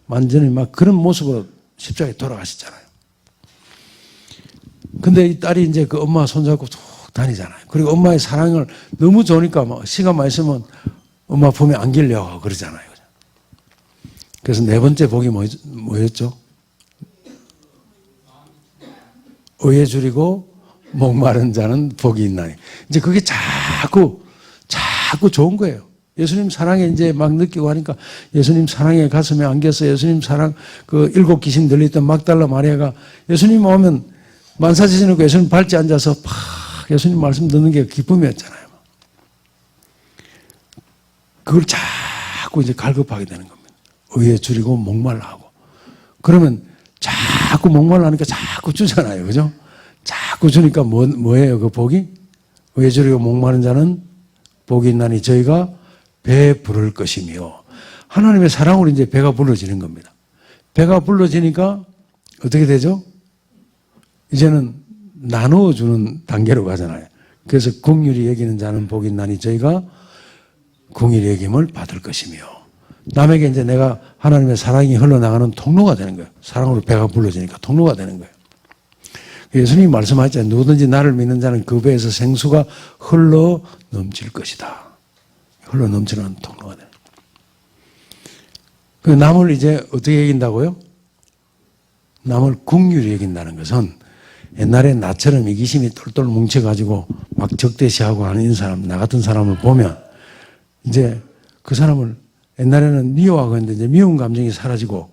완전히 막 그런 모습으로 십자가에 돌아가시잖아요. 근데 이 딸이 이제 그 엄마 손잡고 툭 다니잖아요. 그리고 엄마의 사랑을 너무 좋으니까 뭐 시간만 있으면 엄마 품에 안기려고 그러잖아요. 그래서 네 번째 복이 뭐였죠? 의에 줄이고 목마른 자는 복이 있나니. 이제 그게 자꾸 좋은 거예요. 예수님 사랑에 이제 막 느끼고 하니까 예수님 사랑에 가슴에 안겨서 예수님 사랑, 그 7 귀신 들려있던 막달라 마리아가 예수님 오면 만사지지놓고 예수님 발치 앉아서 팍 예수님 말씀 듣는 게 기쁨이었잖아요. 그걸 자꾸 이제 갈급하게 되는 겁니다. 의에 줄이고 목말라 하고. 그러면 자꾸 목말라니까 자꾸 주잖아요. 그죠? 자꾸 주니까 뭐예요? 그 복이? 왜 저리고 목마른 자는 복이 있나니 저희가 배 부를 것이며 하나님의 사랑으로 이제 배가 불러지는 겁니다. 배가 불러지니까 어떻게 되죠? 이제는 나누어주는 단계로 가잖아요. 그래서 긍휼히 여기는 자는 복이 있나니 저희가 긍휼히 여김을 받을 것이며 남에게 이제 내가 하나님의 사랑이 흘러나가는 통로가 되는 거예요. 사랑으로 배가 불러지니까 통로가 되는 거예요. 예수님이 말씀하셨잖아요. 누구든지 나를 믿는 자는 그 배에서 생수가 흘러 넘칠 것이다. 흘러 넘치는 통로가 되는 거예요. 그 남을 이제 어떻게 여긴다고요? 남을 긍휼히 여긴다는 것은 옛날에 나처럼 이기심이 똘똘 뭉쳐가지고 막 적대시하고 하는 사람, 나 같은 사람을 보면 이제 그 사람을 옛날에는 미워하고 했는데 이제 미운 감정이 사라지고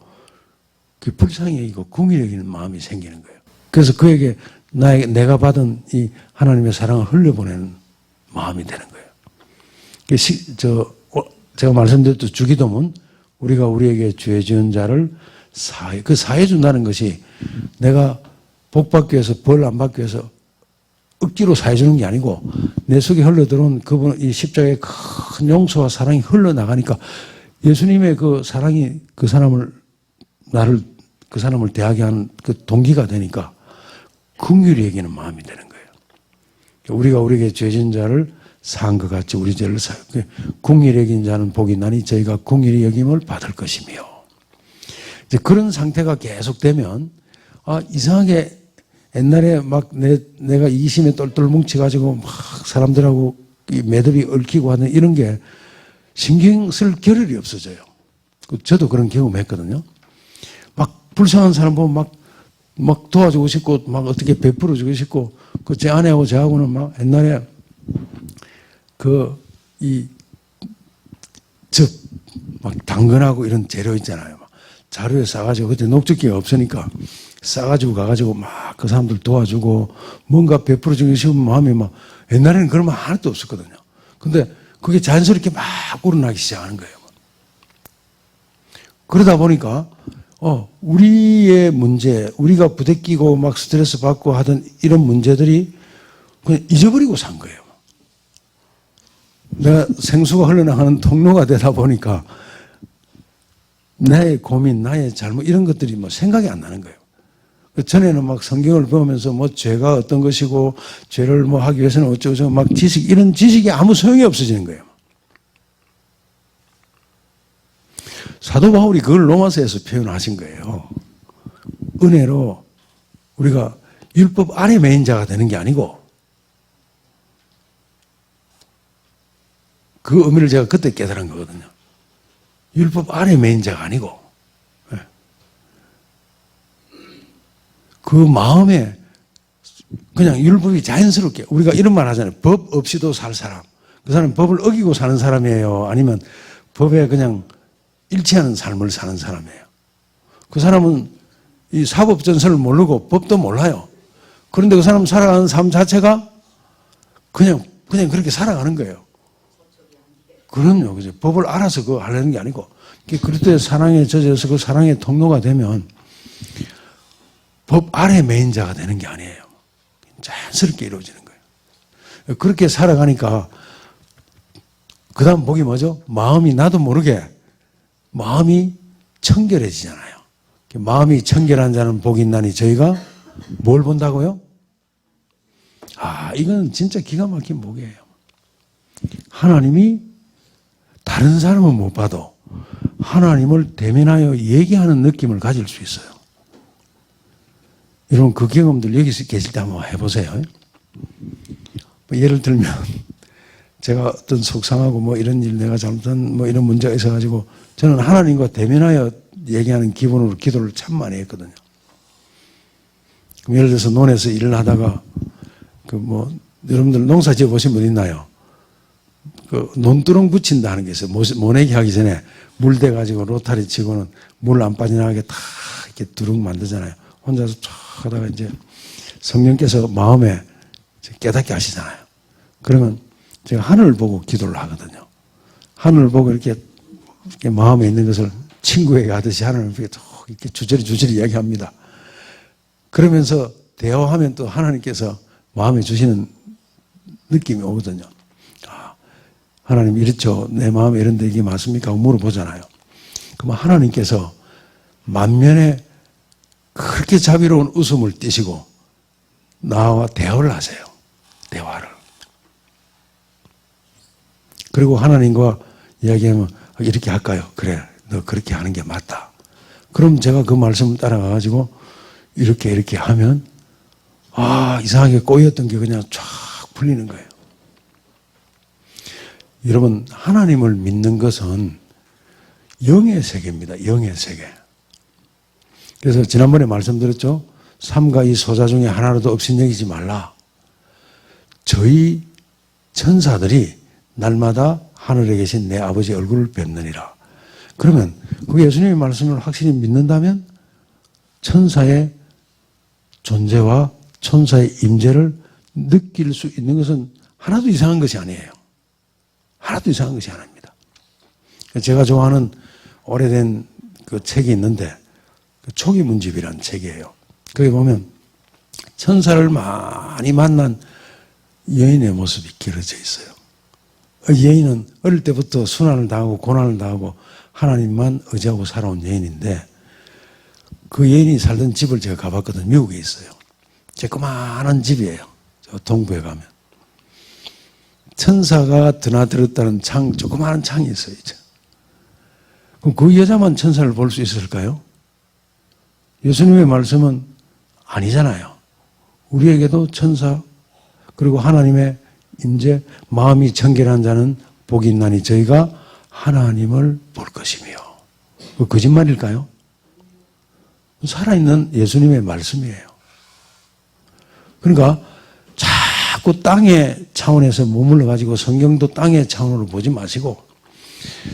그 불쌍히 여기고 긍휼히 여기는 마음이 생기는 거예요. 그래서 그에게 내가 받은 이 하나님의 사랑을 흘려보내는 마음이 되는 거예요. 제가 말씀드렸던 주기도문 우리가 우리에게 죄 지은 자를 그 사해 준다는 것이 내가 복 받기 위해서 벌 안 받기 위해서 억지로 사해 주는 게 아니고 내 속에 흘러들어온 그분 이 십자가의 큰 용서와 사랑이 흘러나가니까 예수님의 그 사랑이 그 사람을 대하게 하는 그 동기가 되니까 긍휼히 여기는 마음이 되는 거예요. 우리가 우리에게 죄 지은 자를 사한 것 같이 우리 죄를 긍휼히 여긴 자는 복이 있나니 저희가 긍휼히 여김을 받을 것이며 이제 그런 상태가 계속되면 이상하게 옛날에 막 내가 이기심에 똘똘 뭉쳐가지고 막 사람들하고 매듭이 얽히고 하는 이런 게 신경 쓸 겨를이 없어져요. 저도 그런 경험했거든요. 막 불쌍한 사람 보면 막 도와주고 싶고 막 어떻게 베풀어주고 싶고 제 아내하고 저하고는 막 옛날에 막 당근하고 이런 재료 있잖아요. 자루에 싸가지고 그때 녹즙기가 없으니까 싸가지고 가가지고 막 그 사람들 도와주고 뭔가 베풀어주고 싶은 마음이 막 옛날에는 그런 말 하나도 없었거든요. 근데 그게 자연스럽게 막 우러나기 시작하는 거예요. 그러다 보니까 우리의 문제, 우리가 부대끼고 막 스트레스 받고 하던 이런 문제들이 그냥 잊어버리고 산 거예요. 내가 생수가 흘러나가는 통로가 되다 보니까 나의 고민, 나의 잘못 이런 것들이 뭐 생각이 안 나는 거예요. 전에는 막 성경을 보면서 뭐 죄가 어떤 것이고 죄를 뭐 하기 위해서는 어쩌고저쩌고 막 이런 지식이 아무 소용이 없어지는 거예요. 사도 바울이 그걸 로마서에서 표현하신 거예요. 은혜로 우리가 율법 아래 매인 자가 되는 게 아니고 그 의미를 제가 그때 깨달은 거거든요. 율법 아래 매인 자가 아니고 그 마음에 그냥 율법이 자연스럽게 우리가 이런 말 하잖아요. 법 없이도 살 사람. 그 사람은 법을 어기고 사는 사람이에요. 아니면 법에 그냥 일치하는 삶을 사는 사람이에요. 그 사람은 이 사법전설을 모르고 법도 몰라요. 그런데 그 사람 살아가는 삶 자체가 그냥 그렇게 살아가는 거예요. 그럼요. 그죠. 법을 알아서 그거 하려는 게 아니고. 그럴 때 사랑에 젖어서 그 사랑의 통로가 되면 법 아래 매인 자가 되는 게 아니에요. 자연스럽게 이루어지는 거예요. 그렇게 살아가니까 그 다음 복이 뭐죠? 마음이 나도 모르게 마음이 청결해지잖아요. 마음이 청결한 자는 복이 있나니 저희가 뭘 본다고요? 이건 진짜 기가 막힌 복이에요. 하나님이 다른 사람은 못 봐도 하나님을 대면하여 얘기하는 느낌을 가질 수 있어요. 여러분 그 경험들 여기 계실 때 한번 해보세요. 예를 들면 제가 어떤 속상하고 뭐 이런 일 내가 잘못한 뭐 이런 문제가 있어가지고 저는 하나님과 대면하여 얘기하는 기분으로 기도를 참 많이 했거든요. 예를 들어서 논에서 일을 하다가 여러분들 농사 지어 보신 분 있나요? 논두렁 붙인다 하는 게 있어요. 모내기 하기 전에 물 대가지고 로타리 치고는 물 안 빠져나가게 다 이렇게 두릉 만들잖아요. 혼자서 쫙 하다가 이제 성령께서 마음에 깨닫게 하시잖아요. 그러면 제가 하늘을 보고 기도를 하거든요. 하늘을 보고 이렇게 마음에 있는 것을 친구에게 하듯이 하늘을 보고 이렇게 주저리 이야기합니다. 그러면서 대화하면 또 하나님께서 마음에 주시는 느낌이 오거든요. 아, 하나님 이렇죠. 내 마음에 이런데 이게 맞습니까? 하고 물어보잖아요. 그러면 하나님께서 만면에 그렇게 자비로운 웃음을 띠시고 나와 대화를 하세요. 대화를. 그리고 하나님과 이야기하면 이렇게 할까요? 그래, 너 그렇게 하는 게 맞다. 그럼 제가 그 말씀을 따라가가지고 이렇게 하면 이상하게 꼬였던 게 그냥 쫙 풀리는 거예요. 여러분, 하나님을 믿는 것은 영의 세계입니다. 영의 세계. 그래서 지난번에 말씀드렸죠. 삼가 이 소자 중에 하나라도 없인 여기지 말라. 저희 천사들이 날마다 하늘에 계신 내 아버지 얼굴을 뵙느니라. 그러면 그 예수님의 말씀을 확실히 믿는다면 천사의 존재와 천사의 임재를 느낄 수 있는 것은 하나도 이상한 것이 아니에요. 하나도 이상한 것이 아닙니다. 제가 좋아하는 오래된 그 책이 있는데 초기문집이라는 책이에요. 거기 보면 천사를 많이 만난 여인의 모습이 기록져 있어요. 여인은 어릴 때부터 순환을 당하고 고난을 당하고 하나님만 의지하고 살아온 여인인데 그 여인이 살던 집을 제가 가봤거든요. 미국에 있어요. 조그마한 집이에요. 저 동부에 가면. 천사가 드나들었다는 조그마한 창이 있어요. 그럼 그 여자만 천사를 볼 수 있을까요? 예수님의 말씀은 아니잖아요. 우리에게도 천사 그리고 하나님의 임재 마음이 청결한 자는 복이 있나니 저희가 하나님을 볼 것이며. 그 거짓말일까요? 살아있는 예수님의 말씀이에요. 그러니까 자꾸 땅의 차원에서 머물러 가지고 성경도 땅의 차원으로 보지 마시고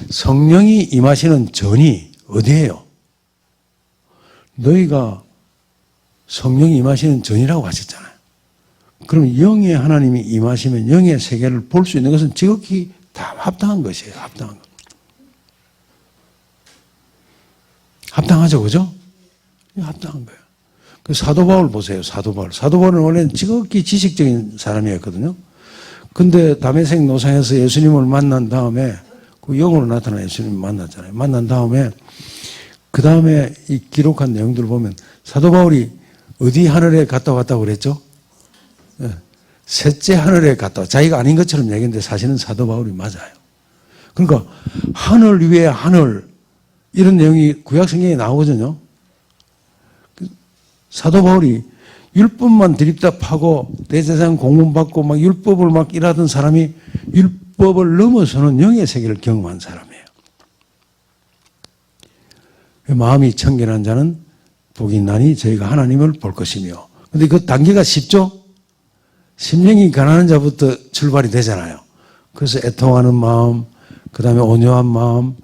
성령이 임하시는 전이 어디예요? 너희가 성령이 임하시는 전이라고 하셨잖아요. 그럼 영의 하나님이 임하시면 영의 세계를 볼 수 있는 것은 지극히 다 합당한 것이에요. 합당한 것. 합당하죠, 그죠? 합당한 거예요. 그 사도 바울 보세요. 사도 바울. 사도 바울은 원래는 지극히 지식적인 사람이었거든요. 근데 다메섹 노상에서 예수님을 만난 다음에 그 영으로 나타난 예수님을 만났잖아요. 만난 다음에 그 다음에 이 기록한 내용들을 보면 사도 바울이 어디 하늘에 갔다 왔다고 그랬죠? 셋째 하늘에 갔다 왔다. 자기가 아닌 것처럼 얘기했는데 사실은 사도 바울이 맞아요. 그러니까 하늘 위에 하늘 이런 내용이 구약 성경에 나오거든요. 사도 바울이 율법만 드립다 파고 대제사장 공문받고 막 율법을 막 일하던 사람이 율법을 넘어서는 영의 세계를 경험한 사람이에요. 마음이 청결한 자는 복이 있나니 저희가 하나님을 볼 것이며. 근데 그 단계가 쉽죠? 심령이 가난한 자부터 출발이 되잖아요. 그래서 애통하는 마음, 그 다음에 온유한 마음,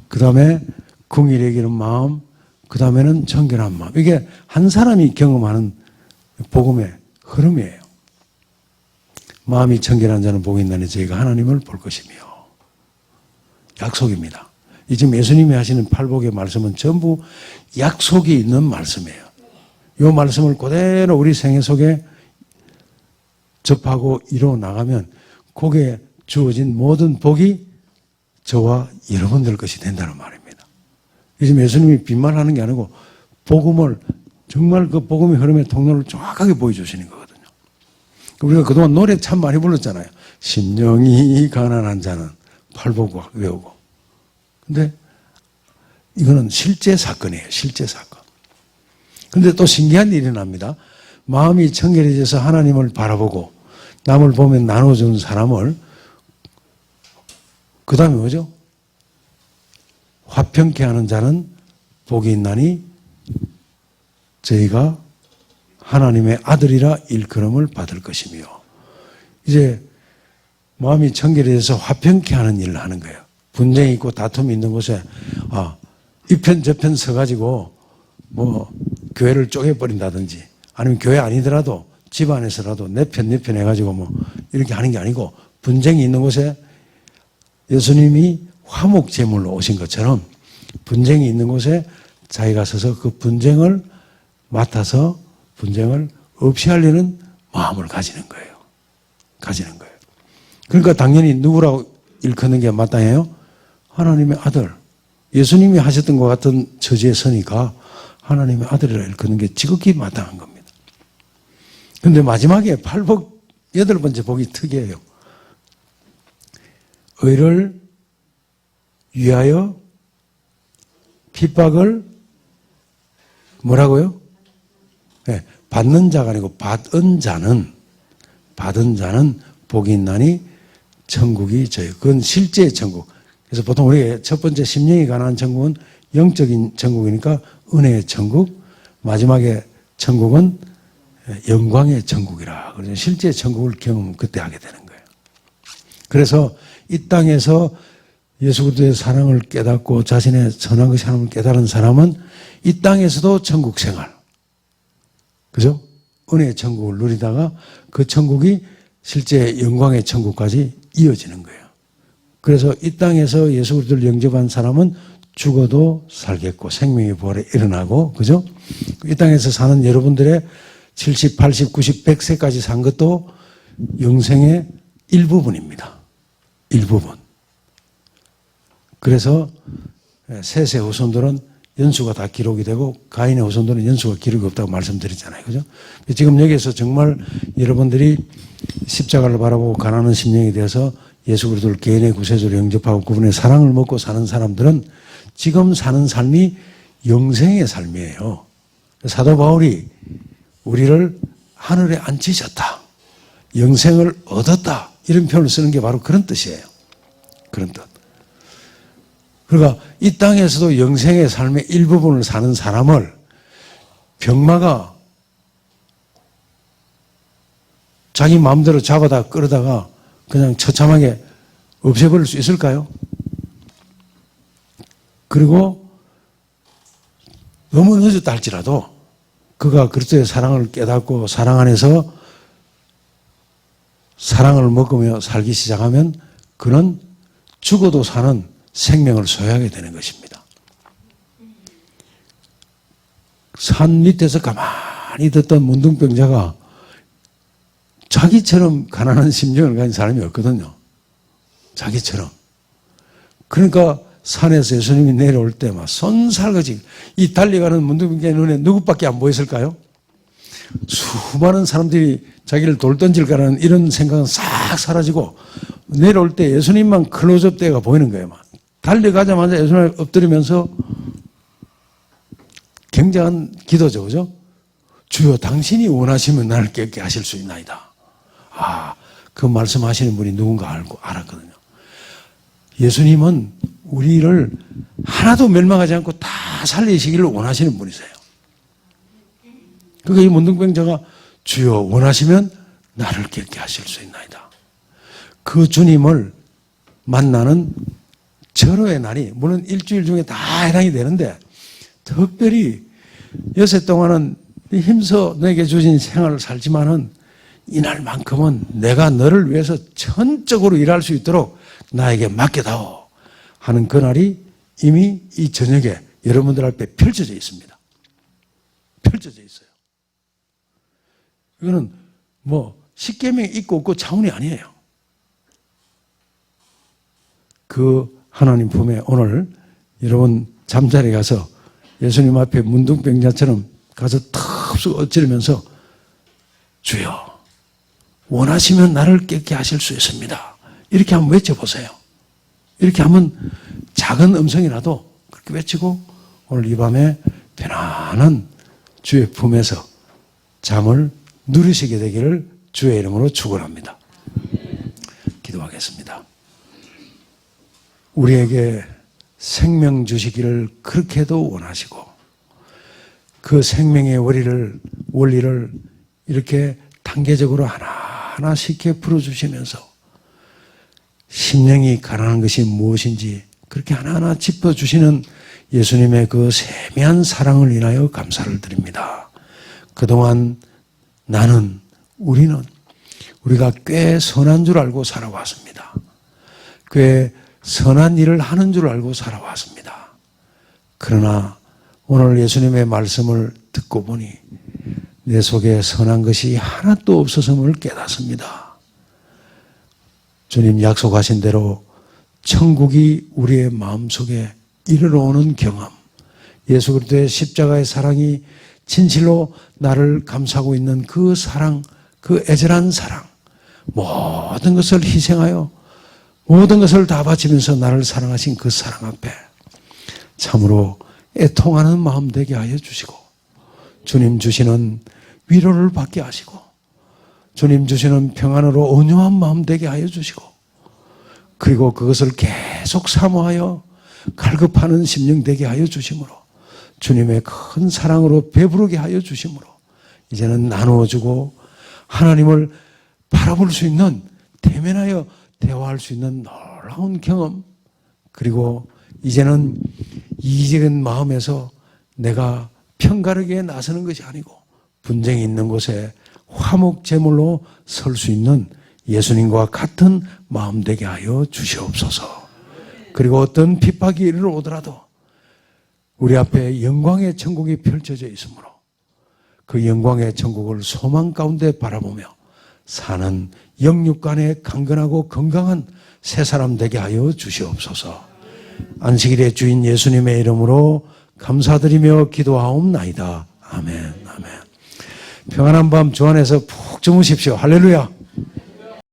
그 다음에 긍휼히 여기는 마음, 그 다음에는 청결한 마음. 이게 한 사람이 경험하는 복음의 흐름이에요. 마음이 청결한 자는 복이 있나니 저희가 하나님을 볼 것이며. 약속입니다. 이 지금 예수님이 하시는 팔복의 말씀은 전부 약속이 있는 말씀이에요. 이 말씀을 그대로 우리 생애 속에 접하고 이루어 나가면 거기에 주어진 모든 복이 저와 여러분들 것이 된다는 말입니다. 지금 예수님이 빈말하는 게 아니고 복음을 정말 그 복음의 흐름의 통로를 정확하게 보여주시는 거거든요. 우리가 그동안 노래 참 많이 불렀잖아요. 심령이 가난한 자는 팔복 외우고. 근데 이거는 실제 사건이에요. 실제 사건. 근데 또 신기한 일이 납니다. 마음이 청결해져서 하나님을 바라보고 남을 보면 나눠주는 사람을 그 다음에 뭐죠? 화평케 하는 자는 복이 있나니 저희가 하나님의 아들이라 일컬음을 받을 것이며. 이제 마음이 청결해져서 화평케 하는 일을 하는 거예요. 분쟁이 있고 다툼이 있는 곳에 이 편 저 편 서가지고 뭐 교회를 쪼개버린다든지 아니면 교회 아니더라도 집 안에서라도 내 편 해가지고 뭐 이렇게 하는 게 아니고 분쟁이 있는 곳에 예수님이 화목 제물로 오신 것처럼 분쟁이 있는 곳에 자기가 서서 그 분쟁을 맡아서 분쟁을 없이 하려는 마음을 가지는 거예요. 가지는 거예요. 그러니까 당연히 누구라고 일컫는 게 마땅해요? 하나님의 아들. 예수님이 하셨던 것 같은 처지에 서니까 하나님의 아들이라 일컫는 게 지극히 마땅한 겁니다. 그런데 마지막에 팔복 8번째 복이 특이해요. 의를 위하여 핍박을 뭐라고요? 네, 받는 자가 아니고 받은 자는 복이 있나니 천국이 저예요. 그건 실제의 천국. 그래서 보통 우리의 첫 번째 심령이 가난한 천국은 영적인 천국이니까 은혜의 천국, 마지막에 천국은 영광의 천국이라. 그래서 실제 천국을 경험 그때 하게 되는 거예요. 그래서 이 땅에서 예수 그리스도의 사랑을 깨닫고 자신의 선한 것이 하나님을 깨달은 사람은 이 땅에서도 천국 생활, 그죠? 은혜의 천국을 누리다가 그 천국이 실제 영광의 천국까지 이어지는 거예요. 그래서 이 땅에서 예수 그리스도를 영접한 사람은 죽어도 살겠고 생명의 부활에 일어나고, 그죠? 이 땅에서 사는 여러분들의 70, 80, 90, 100세까지 산 것도 영생의 일부분입니다. 일부분. 그래서 셋의 후손들은 연수가 다 기록이 되고 가인의 후손들은 연수가 기록이 없다고 말씀드렸잖아요. 그죠? 지금 여기에서 정말 여러분들이 십자가를 바라보고 가난한 심령이 되어서 예수 그리스도를 개인의 구세주로 영접하고 그분의 사랑을 먹고 사는 사람들은 지금 사는 삶이 영생의 삶이에요. 사도 바울이 우리를 하늘에 앉히셨다, 영생을 얻었다, 이런 표현을 쓰는 게 바로 그런 뜻이에요. 그런 뜻. 그러니까 이 땅에서도 영생의 삶의 일부분을 사는 사람을 병마가 자기 마음대로 잡아다 끌어다가 그냥 처참하게 없애버릴 수 있을까요? 그리고 너무 늦었다 할지라도 그가 그리스도의 사랑을 깨닫고 사랑 안에서 사랑을 먹으며 살기 시작하면 그는 죽어도 사는 생명을 소유하게 되는 것입니다. 산 밑에서 가만히 듣던 문둥병자가 자기처럼 가난한 심정을 가진 사람이 없거든요. 자기처럼. 그러니까 산에서 예수님이 내려올 때 막 손살같이 이 달려가는 문둥병자의 눈에 누구밖에 안 보였을까요? 수많은 사람들이 자기를 돌 던질까라는 이런 생각은 싹 사라지고 내려올 때 예수님만 클로즈업 때가 보이는 거예요. 막. 달려가자마자 예수님을 엎드리면서 굉장한 기도죠. 그죠? 주여 당신이 원하시면 나를 깨끗게 하실 수 있나이다. 아, 그 말씀하시는 분이 누군가 알았거든요. 예수님은 우리를 하나도 멸망하지 않고 다 살리시기를 원하시는 분이세요. 그러니까 이 문둥병자가 주여 원하시면 나를 깨끗게 하실 수 있나이다. 그 주님을 만나는 절호의 날이 물론 일주일 중에 다 해당이 되는데 특별히 여세 동안은 힘써 내게 주신 생활을 살지만은 이날만큼은 내가 너를 위해서 전적으로 일할 수 있도록 나에게 맡겨다오 하는 그날이 이미 이 저녁에 여러분들 앞에 펼쳐져 있습니다. 펼쳐져 있어요. 이거는 뭐 십계명이 있고 없고 차원이 아니에요. 그 하나님 품에 오늘 여러분 잠자리에 가서 예수님 앞에 문둥병자처럼 가서 턱 엎드리면서 주여 원하시면 나를 깨끗게 하실 수 있습니다. 이렇게 한번 외쳐보세요. 이렇게 하면 작은 음성이라도 그렇게 외치고 오늘 이 밤에 편안한 주의 품에서 잠을 누리시게 되기를 주의 이름으로 축원합니다. 기도하겠습니다. 우리에게 생명 주시기를 그렇게도 원하시고 그 생명의 원리를 이렇게 단계적으로 하나하나씩 풀어주시면서 심령이 가난한 것이 무엇인지 그렇게 하나하나 짚어주시는 예수님의 그 세미한 사랑을 인하여 감사를 드립니다. 그동안 우리가 꽤 선한 줄 알고 살아왔습니다. 꽤 선한 일을 하는 줄 알고 살아왔습니다. 그러나 오늘 예수님의 말씀을 듣고 보니 내 속에 선한 것이 하나도 없었음을 깨닫습니다. 주님 약속하신 대로 천국이 우리의 마음속에 이르러 오는 경험, 예수 그리스도의 십자가의 사랑이 진실로 나를 감싸고 있는 그 사랑, 그 애절한 사랑, 모든 것을 희생하여 모든 것을 다 바치면서 나를 사랑하신 그 사랑 앞에 참으로 애통하는 마음 되게 하여 주시고, 주님 주시는 위로를 받게 하시고, 주님 주시는 평안으로 온유한 마음 되게 하여 주시고, 그리고 그것을 계속 사모하여 갈급하는 심령 되게 하여 주심으로, 주님의 큰 사랑으로 배부르게 하여 주심으로 이제는 나누어주고 하나님을 바라볼 수 있는, 대면하여 대화할 수 있는 놀라운 경험, 그리고 이제는 이직은 마음에서 내가 편가르게 나서는 것이 아니고 분쟁이 있는 곳에 화목제물로 설 수 있는 예수님과 같은 마음 되게 하여 주시옵소서. 그리고 어떤 핍박이 이르러 오더라도 우리 앞에 영광의 천국이 펼쳐져 있으므로 그 영광의 천국을 소망 가운데 바라보며 사는 영육간에 강건하고 건강한 새 사람 되게 하여 주시옵소서. 안식일의 주인 예수님의 이름으로 감사드리며 기도하옵나이다. 아멘. 아멘. 평안한 밤 주 안에서 푹 주무십시오. 할렐루야.